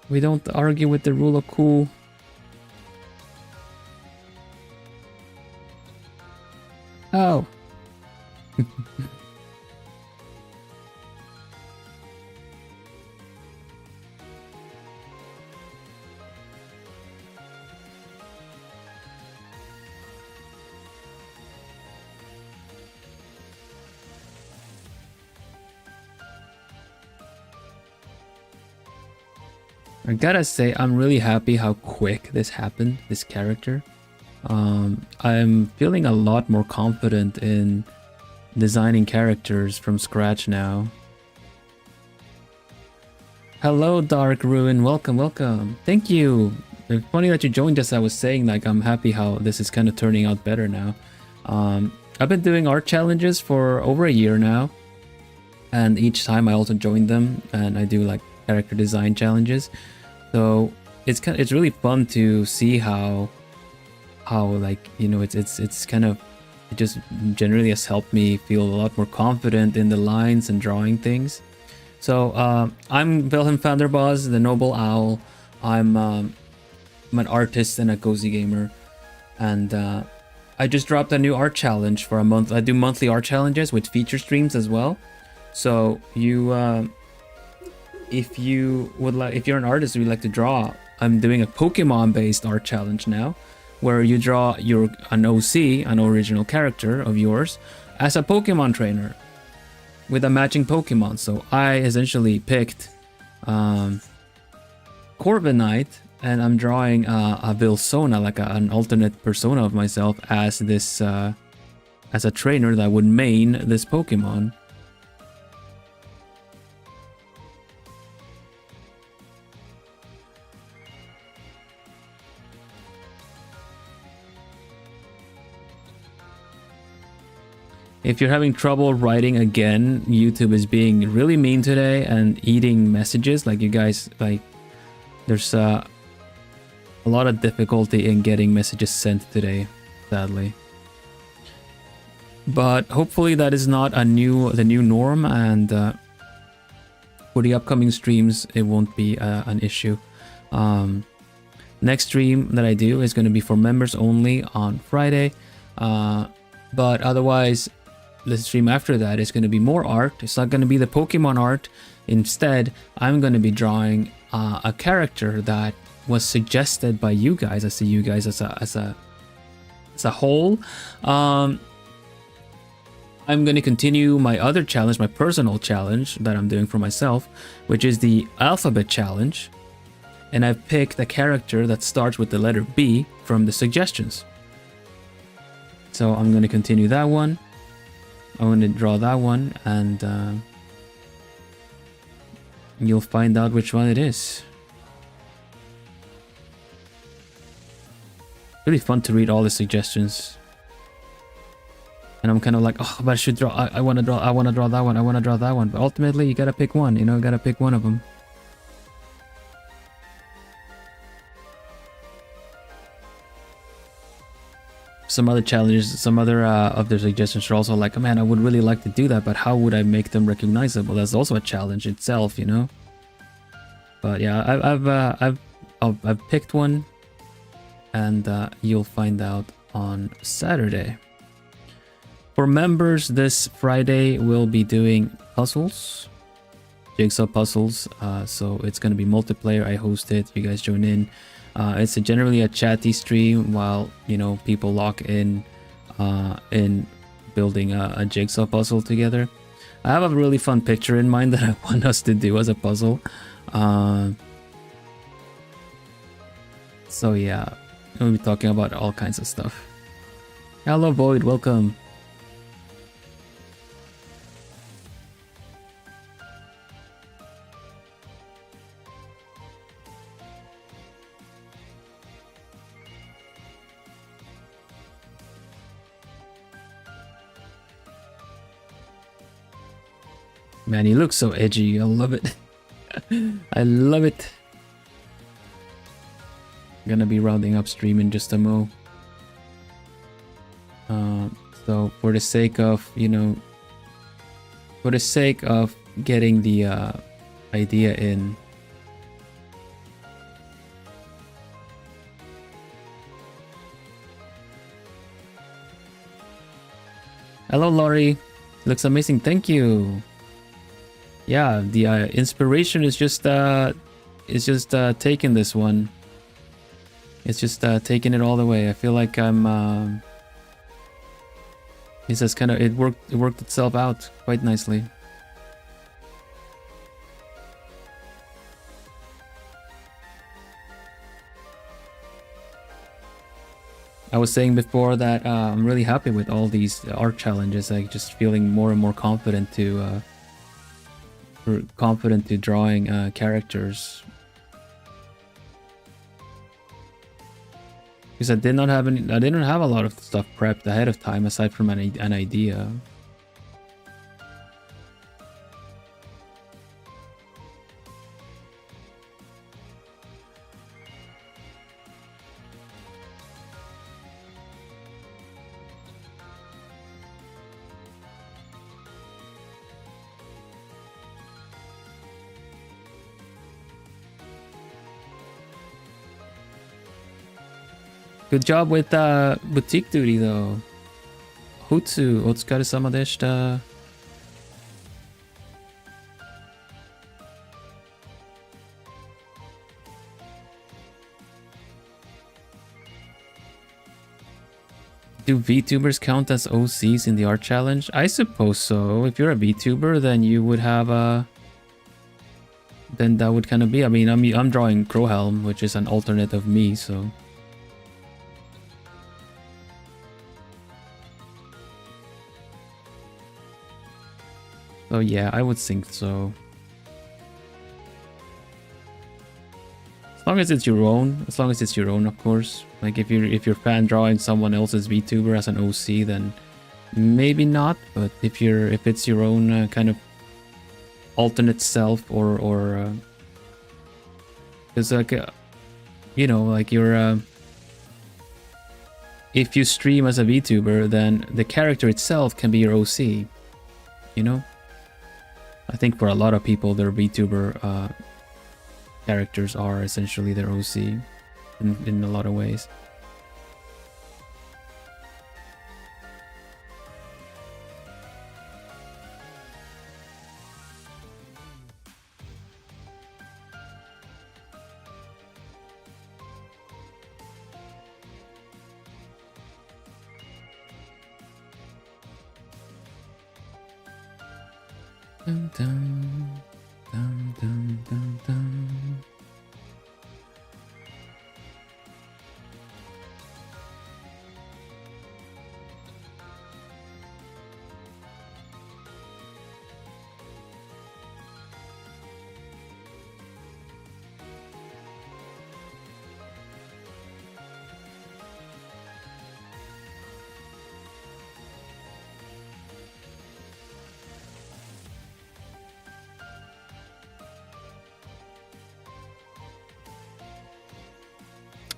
We don't argue with the rule of cool. Oh. I gotta say, I'm really happy how quick this happened, this character. I'm feeling a lot more confident in designing characters from scratch now. Hello, Dark Ruin. Welcome, welcome. Thank you. It's funny that you joined us. I was saying, like, I'm happy how this is kind of turning out better now. I've been doing art challenges for over a year now. And each time I also join them and I do like character design challenges. So it's really fun to see how like, you know, it's kind of, it just generally has helped me feel a lot more confident in the lines and drawing things. So I'm Vilhelm Vanderbos, the Noble Owl. I'm an artist and a cozy gamer, and I just dropped a new art challenge for a month. I do monthly art challenges with feature streams as well. So you, if you're an artist and you like to draw, I'm doing a Pokemon-based art challenge now, where you draw an OC, an original character of yours, as a Pokemon trainer with a matching Pokemon. So I essentially picked Corviknight, and I'm drawing a Vilsona, like an alternate persona of myself, as this as a trainer that would main this Pokemon. If you're having trouble writing again, YouTube is being really mean today and eating messages. Like, you guys, like, there's a lot of difficulty in getting messages sent today, sadly. But hopefully that is not the new norm, and for the upcoming streams, it won't be an issue. Next stream that I do is going to be for members only on Friday, but otherwise, the stream after that is going to be more art. It's not going to be the Pokemon art. Instead, I'm going to be drawing a character that was suggested by you guys. I see you guys as a whole. I'm going to continue my other challenge, my personal challenge that I'm doing for myself, which is the alphabet challenge. And I've picked a character that starts with the letter B from the suggestions. So I'm going to continue that one. I'm going to draw that one, and you'll find out which one it is. Really fun to read all the suggestions. And I'm kind of like, oh, but I should draw, I want to draw that one, I want to draw that one. But ultimately, you got to pick one, you know, you got to pick one of them. Some other challenges, some other of their suggestions are also like, oh, man, I would really like to do that, but how would I make them recognizable? That's also a challenge itself, you know. But yeah, I've picked one, and you'll find out on Saturday. For members, this Friday we'll be doing puzzles, jigsaw puzzles. So it's gonna be multiplayer. I host it. You guys join in. It's generally a chatty stream while, you know, people lock in building a jigsaw puzzle together. I have a really fun picture in mind that I want us to do as a puzzle. So yeah, we'll be talking about all kinds of stuff. Hello Void, welcome. Man, he looks so edgy. I love it. I love it. Gonna be rounding upstream in just a mo. So for the sake of, you know, for the sake of getting the idea in. Hello, Laurie. Looks amazing. Thank you. Yeah, the inspiration is just taking this one. It's just taking it all the way. I feel like I'm it's just kind of, it worked itself out quite nicely. I was saying before that I'm really happy with all these art challenges. Like just feeling more and more confident to drawing characters. Because I didn't have a lot of stuff prepped ahead of time aside from an idea. Good job with boutique duty though. Hutsu, otsukaresama deshita. Do VTubers count as OCs in the art challenge? I suppose so. If you're a VTuber, then you would have a... Then that would kind of be... I mean, I'm drawing Crowhelm, which is an alternate of me, so... So yeah, I would think so. As long as it's your own, of course. Like if you're fan drawing someone else's VTuber as an OC, then maybe not. But if it's your own kind of alternate self, or it's like you know, like you're if you stream as a VTuber, then the character itself can be your OC. You know. I think for a lot of people, their VTuber characters are essentially their OC in a lot of ways. Dun, dun, dun, dun, dun, dun.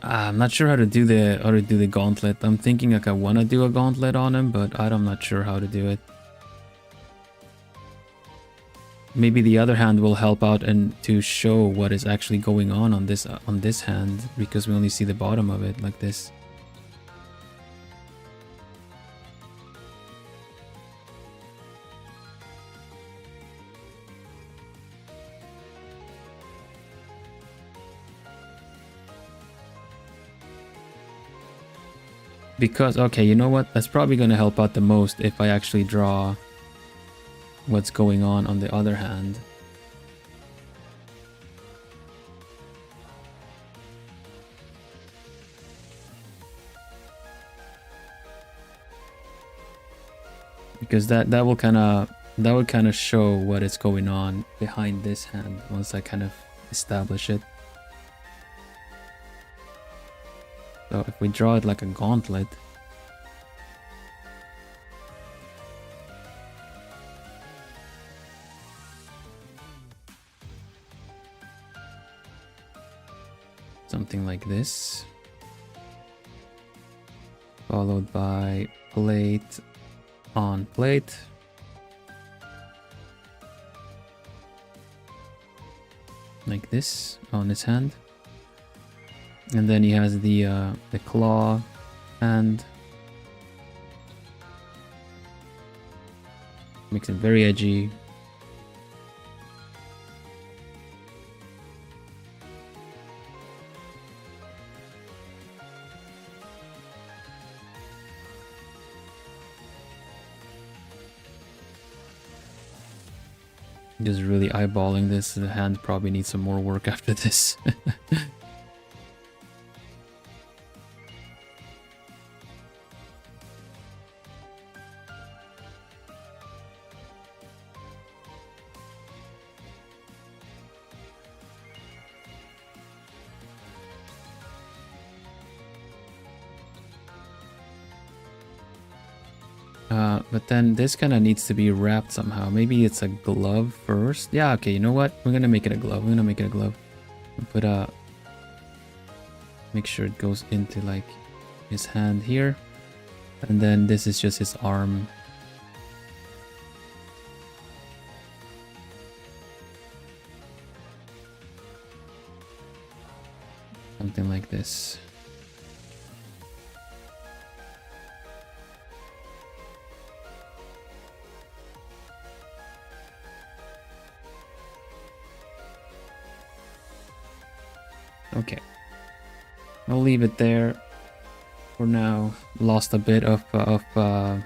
I'm not sure how to do the gauntlet. I'm thinking like I want to do a gauntlet on him, but I'm not sure how to do it. Maybe the other hand will help out and to show what is actually going on this hand, because we only see the bottom of it like this. Because, okay, you know what? That's probably going to help out the most if I actually draw what's going on the other hand. Because that will kind of show what is going on behind this hand once I kind of establish it. So if we draw it like a gauntlet, something like this, followed by plate on plate, like this on his hand. And then he has the claw hand. Makes it very edgy. Just really eyeballing this. The hand probably needs some more work after this. But then this kind of needs to be wrapped somehow. Maybe it's a glove first. Yeah, okay, you know what? We're gonna make it a glove. We're gonna make it a glove. Put a... Make sure it goes into like his hand here. And then this is just his arm. Something like this. Okay, I'll leave it there for now. Lost a bit of time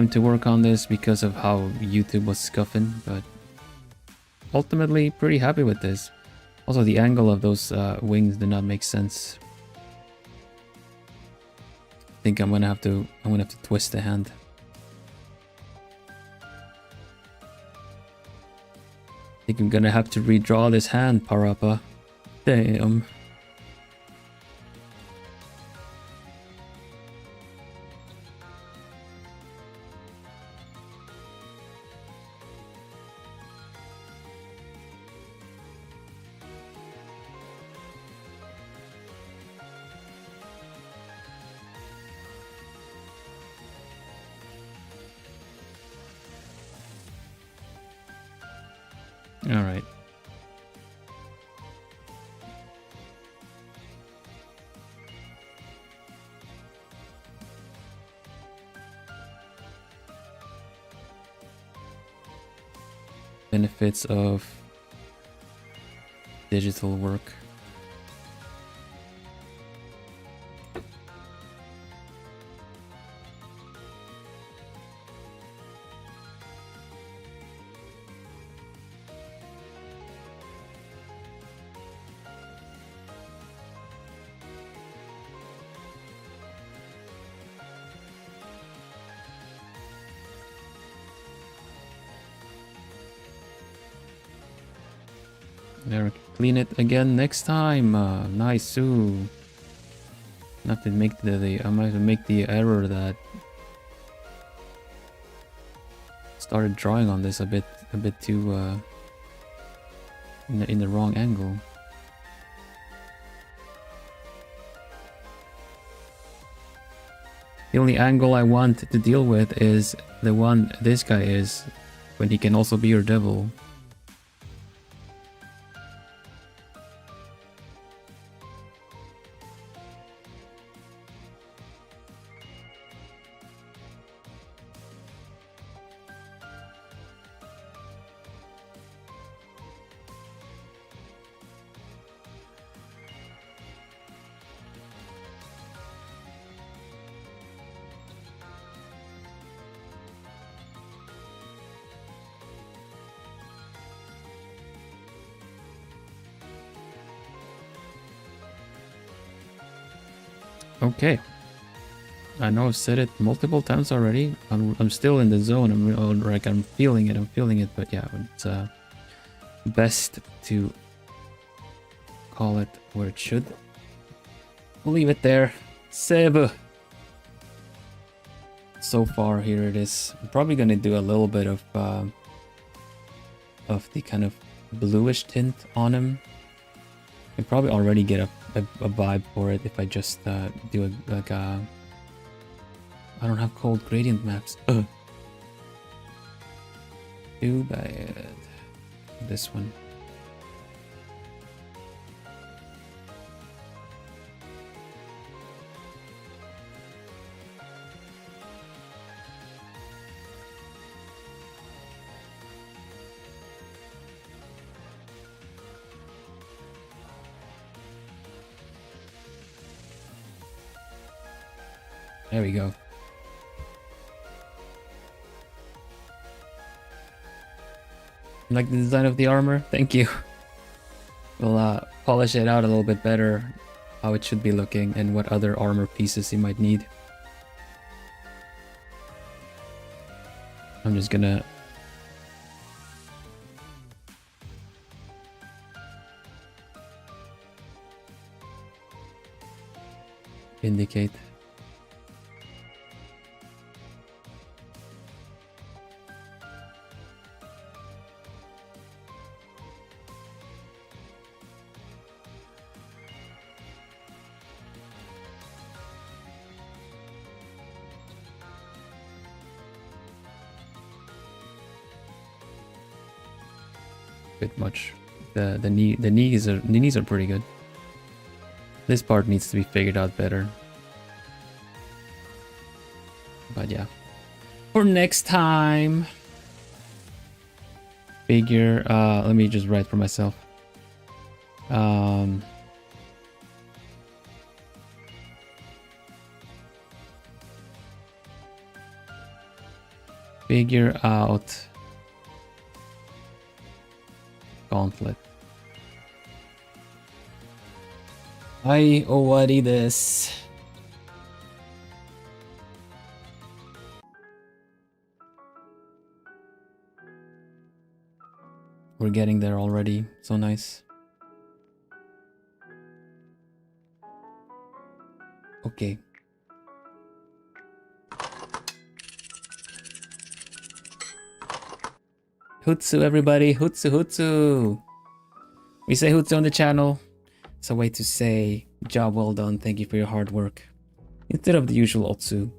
to work on this because of how YouTube was scuffing, but ultimately pretty happy with this. Also, the angle of those wings did not make sense. I think I'm gonna have to twist the hand. I think I'm gonna have to redraw this hand, Parappa. Damn. All right. Benefits of digital work. There, clean it again next time. Nice, ooh. Not to make I might make the error that started drawing on this a bit too in the wrong angle. The only angle I want to deal with is the one this guy is, when he can also be your devil. Okay, I know I've said it multiple times already. I'm still in the zone. I'm feeling it. But yeah, it's best to call it where it should. We'll leave it there. Save. So far, here it is. I'm probably gonna do a little bit of the kind of bluish tint on him. I can probably already get a vibe for it if I just do like a... I don't have cold gradient maps. Ugh. Too bad. This one. There we go. Like the design of the armor? Thank you. We'll polish it out a little bit better, how it should be looking and what other armor pieces you might need. I'm just gonna indicate. bit much. The knees are pretty good. This part needs to be figured out better. But yeah, for next time. Figure. Let me just write for myself. Figure out gauntlet. I already this. We're getting there already. So nice. Okay. Hutsu, everybody. Hutsu, Hutsu. We say Hutsu on the channel. It's a way to say job well done. Thank you for your hard work. Instead of the usual Otsu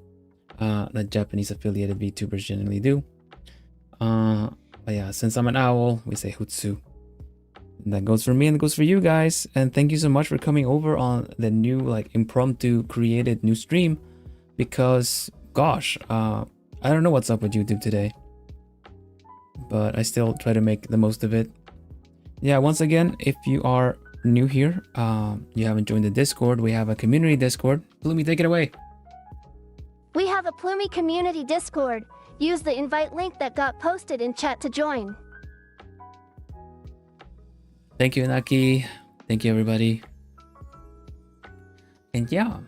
that Japanese affiliated VTubers generally do. But yeah, since I'm an owl, we say Hutsu. And that goes for me and goes for you guys. And thank you so much for coming over on the new, like, impromptu created new stream. Because, gosh, I don't know what's up with YouTube today. But I still try to make the most of it. Yeah, once again, if you are new here, you haven't joined the Discord, we have a community Discord. Bloomy, take it away. We have a Plumie community Discord. Use the invite link that got posted in chat to join. Thank you, Inaki. Thank you, everybody. And yeah,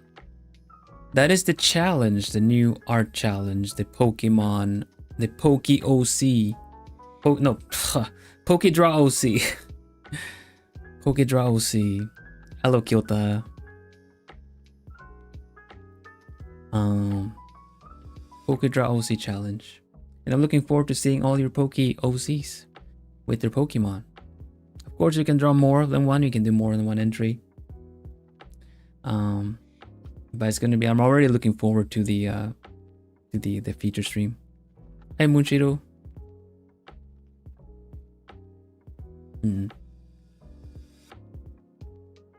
that is the challenge, the new art challenge, the Pokemon, the Poke OC. No, Pokedraw OC. Pokedraw OC. Hello, Kyota. Pokedraw OC challenge. And I'm looking forward to seeing all your Poke OCs with their Pokemon. Of course, you can draw more than one. You can do more than one entry. But it's gonna be. I'm already looking forward to the feature stream. Hey, Munchiro.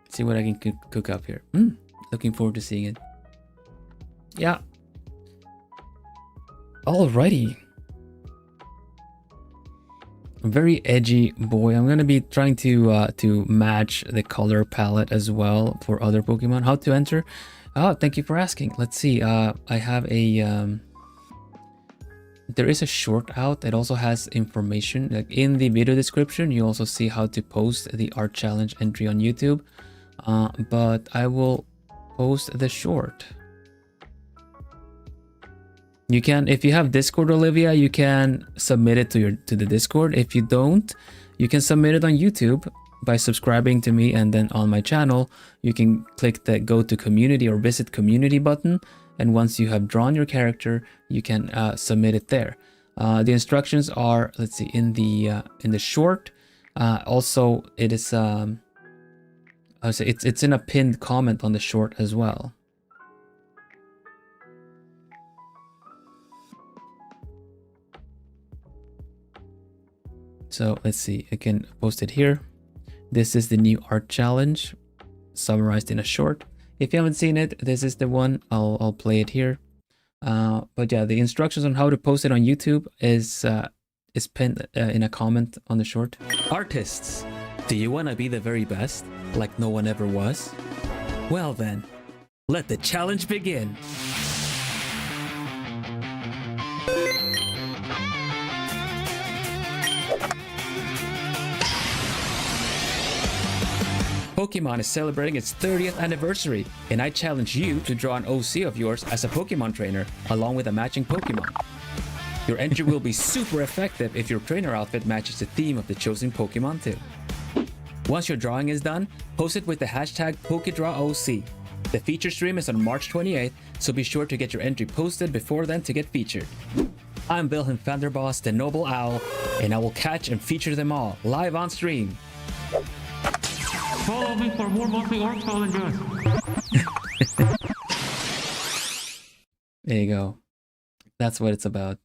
See what I can cook up here. Looking forward to seeing it. Yeah. Alrighty. Very edgy boy. I'm gonna be trying to match the color palette as well for other Pokemon. How to enter? Oh, thank you for asking. Let's see. I have a there is a short out that also has information. Like in the video description, you also see how to post the art challenge entry on YouTube. But I will post the short. You can, if you have Discord, Olivia, you can submit it to the Discord. If you don't, you can submit it on YouTube by subscribing to me, and then on my channel, you can click the go to community or visit community button. And once you have drawn your character, you can submit it there. The instructions are, let's see, in the short. Also, it is it's in a pinned comment on the short as well. So let's see, I can post it here. This is the new art challenge, summarized in a short. If you haven't seen it, this is the one. I'll play it here. But yeah, the instructions on how to post it on YouTube is pinned in a comment on the short. Artists, do you want to be the very best, like no one ever was? Well then, let the challenge begin. Pokemon is celebrating its 30th anniversary, and I challenge you to draw an OC of yours as a Pokemon trainer, along with a matching Pokemon. Your entry will be super effective if your trainer outfit matches the theme of the chosen Pokemon too. Once your drawing is done, post it with the hashtag PokedraWOC. The feature stream is on March 28th, so be sure to get your entry posted before then to get featured. I'm Vilhelm Vanderbos, the Noble Owl, and I will catch and feature them all live on stream. Follow me for more monthly art challenges. There you go. That's what it's about.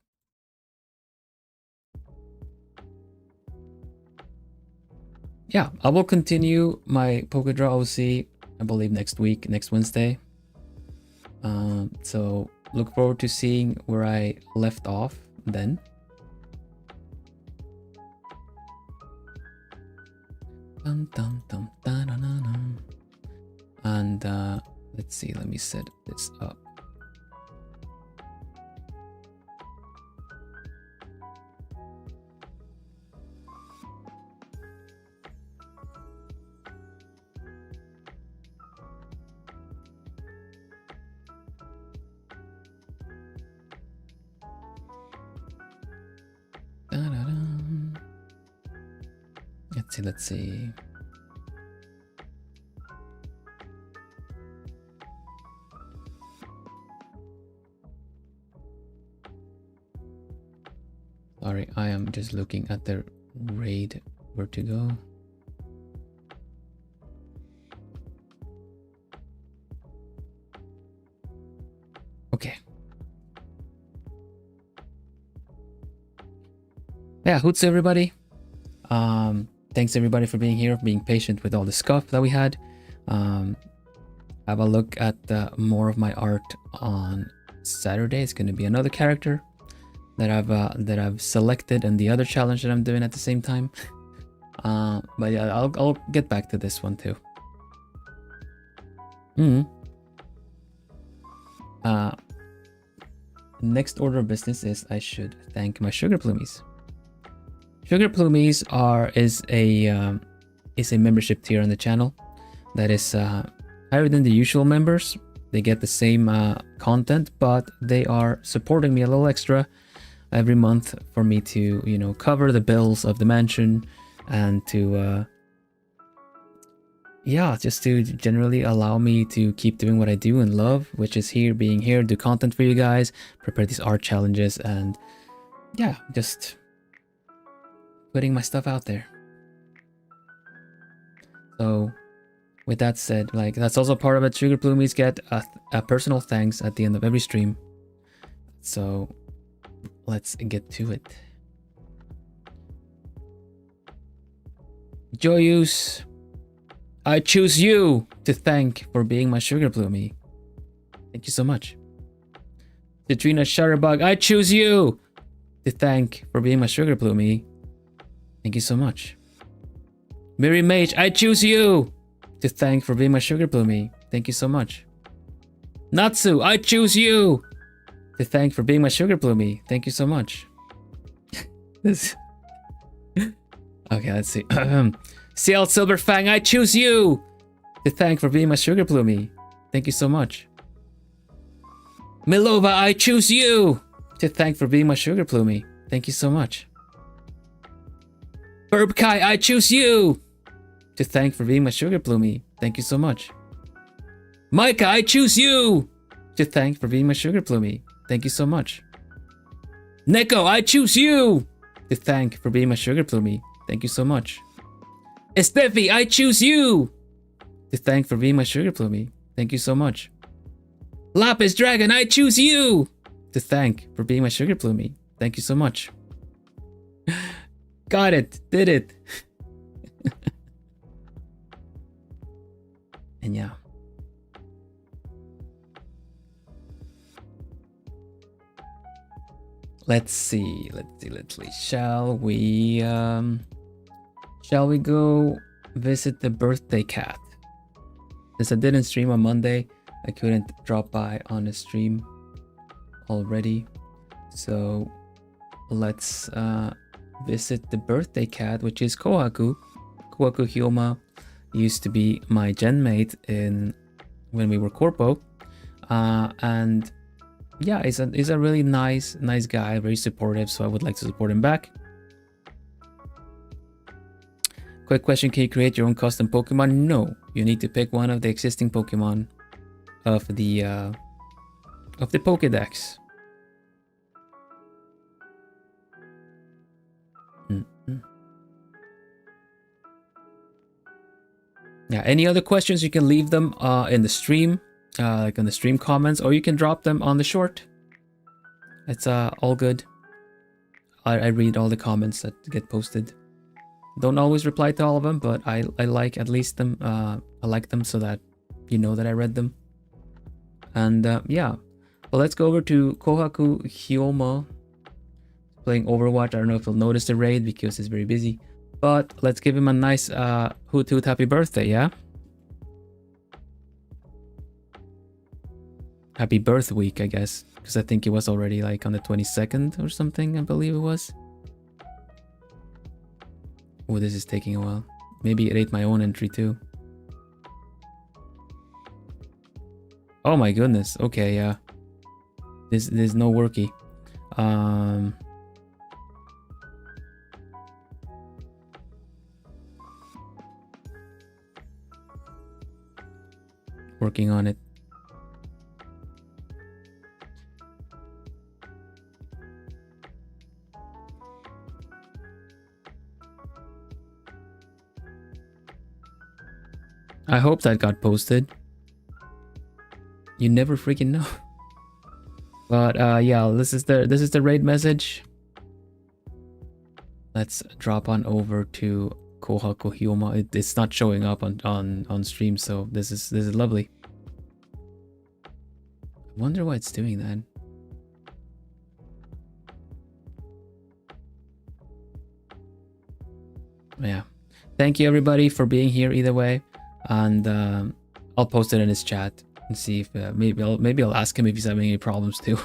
yeah, I will continue my Pokedraw OC, I believe next week, next Wednesday. So look forward to seeing where I left off then. Dum, dum, dum, da, da, da, da. And let's see, let me set this up. Let's see. Sorry, I am just looking at the raid where to go. Okay. Yeah, hoots everybody. Thanks everybody for being here, being patient with all the scuff that we had. Have a look at more of my art on Saturday. It's going to be another character that I've selected, and the other challenge that I'm doing at the same time. But yeah, I'll get back to this one too. Next order of business is I should thank my sugar plumies. Sugar plumies is a membership tier on the channel that is higher than the usual members. They get the same content, but they are supporting me a little extra every month for me to, you know, cover the bills of the mansion and to yeah, just to generally allow me to keep doing what I do and love, which is being here, do content for you guys, prepare these art challenges, and yeah, just putting my stuff out there. So with that said, like, that's also part of it. Sugar plumies get a personal thanks at the end of every stream. So let's get to it. Joyous, I choose you to thank for being my sugar plumie. Thank you so much. Citrina Shutterbug, I choose you to thank for being my sugar plumie. Thank you so much. Mary Mage, I choose you to thank for being my sugar plumie. Thank you so much. Natsu, I choose you to thank for being my sugar plumie. Thank you so much. Okay, let's see. CL Silverfang, I choose you to thank for being my sugar plumie. Thank you so much. Milova, I choose you to thank for being my sugar plumie. Thank you so much. Burb Kai, I choose you to thank for being my sugar plumie. Thank you so much. Micah, I choose you to thank for being my sugar plumie. Thank you so much. Neko, I choose you to thank for being my sugar plumie. Thank you so much. Estefi, I choose you to thank for being my sugar plumie. Thank you so much. Lapis Dragon, I choose you to thank for being my sugar plumie. Thank you so much. Got it. Did it. And yeah. Let's see. Shall we go visit the birthday cat? Since I didn't stream on Monday, I couldn't drop by on the stream already. So let's visit the birthday cat, which is Kohaku. Kohaku Hyoma used to be my gen mate when we were corpo. And yeah, he's a really nice guy, very supportive, so I would like to support him back. Quick question, can you create your own custom Pokemon? No, you need to pick one of the existing Pokemon of the Pokédex. Yeah, any other questions, you can leave them in the stream, like on the stream comments, or you can drop them on the short. It's all good. I read all the comments that get posted Don't always reply to all of them, but I like at least them. I like them so that you know that I read them. And yeah, well, let's go over to Kohaku Hyoma playing Overwatch. I don't know if he'll notice the raid because he's very busy, but let's give him a nice hoot hoot happy birthday, yeah? Happy birth week, I guess, because I think it was already like on the 22nd or something, I believe it was. Oh, this is taking a while. Maybe it ate my own entry too. Oh my goodness. Okay, yeah. There's no worky. Working on it. I hope that got posted. You never freaking know. But yeah, this is the raid message. Let's drop on over to Kohaku Hyoma. It's not showing up on stream, so this is lovely. I wonder why it's doing that. Yeah. Thank you everybody for being here either way. And I'll post it in his chat and see if maybe I'll ask him if he's having any problems too.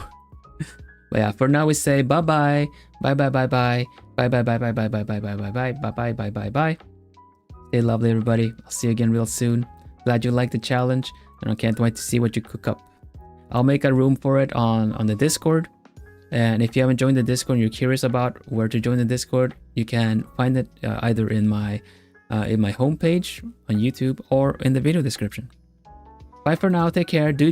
But yeah, for now we say bye bye, bye bye bye bye, bye bye bye bye bye bye bye bye bye bye bye bye bye bye bye. Stay lovely everybody. I'll see you again real soon. Glad you liked the challenge, and I can't wait to see what you cook up. I'll make a room for it on the Discord. And if you haven't joined the Discord and you're curious about where to join the Discord, you can find it either in my homepage on YouTube or in the video description. Bye for now. Take care. Do.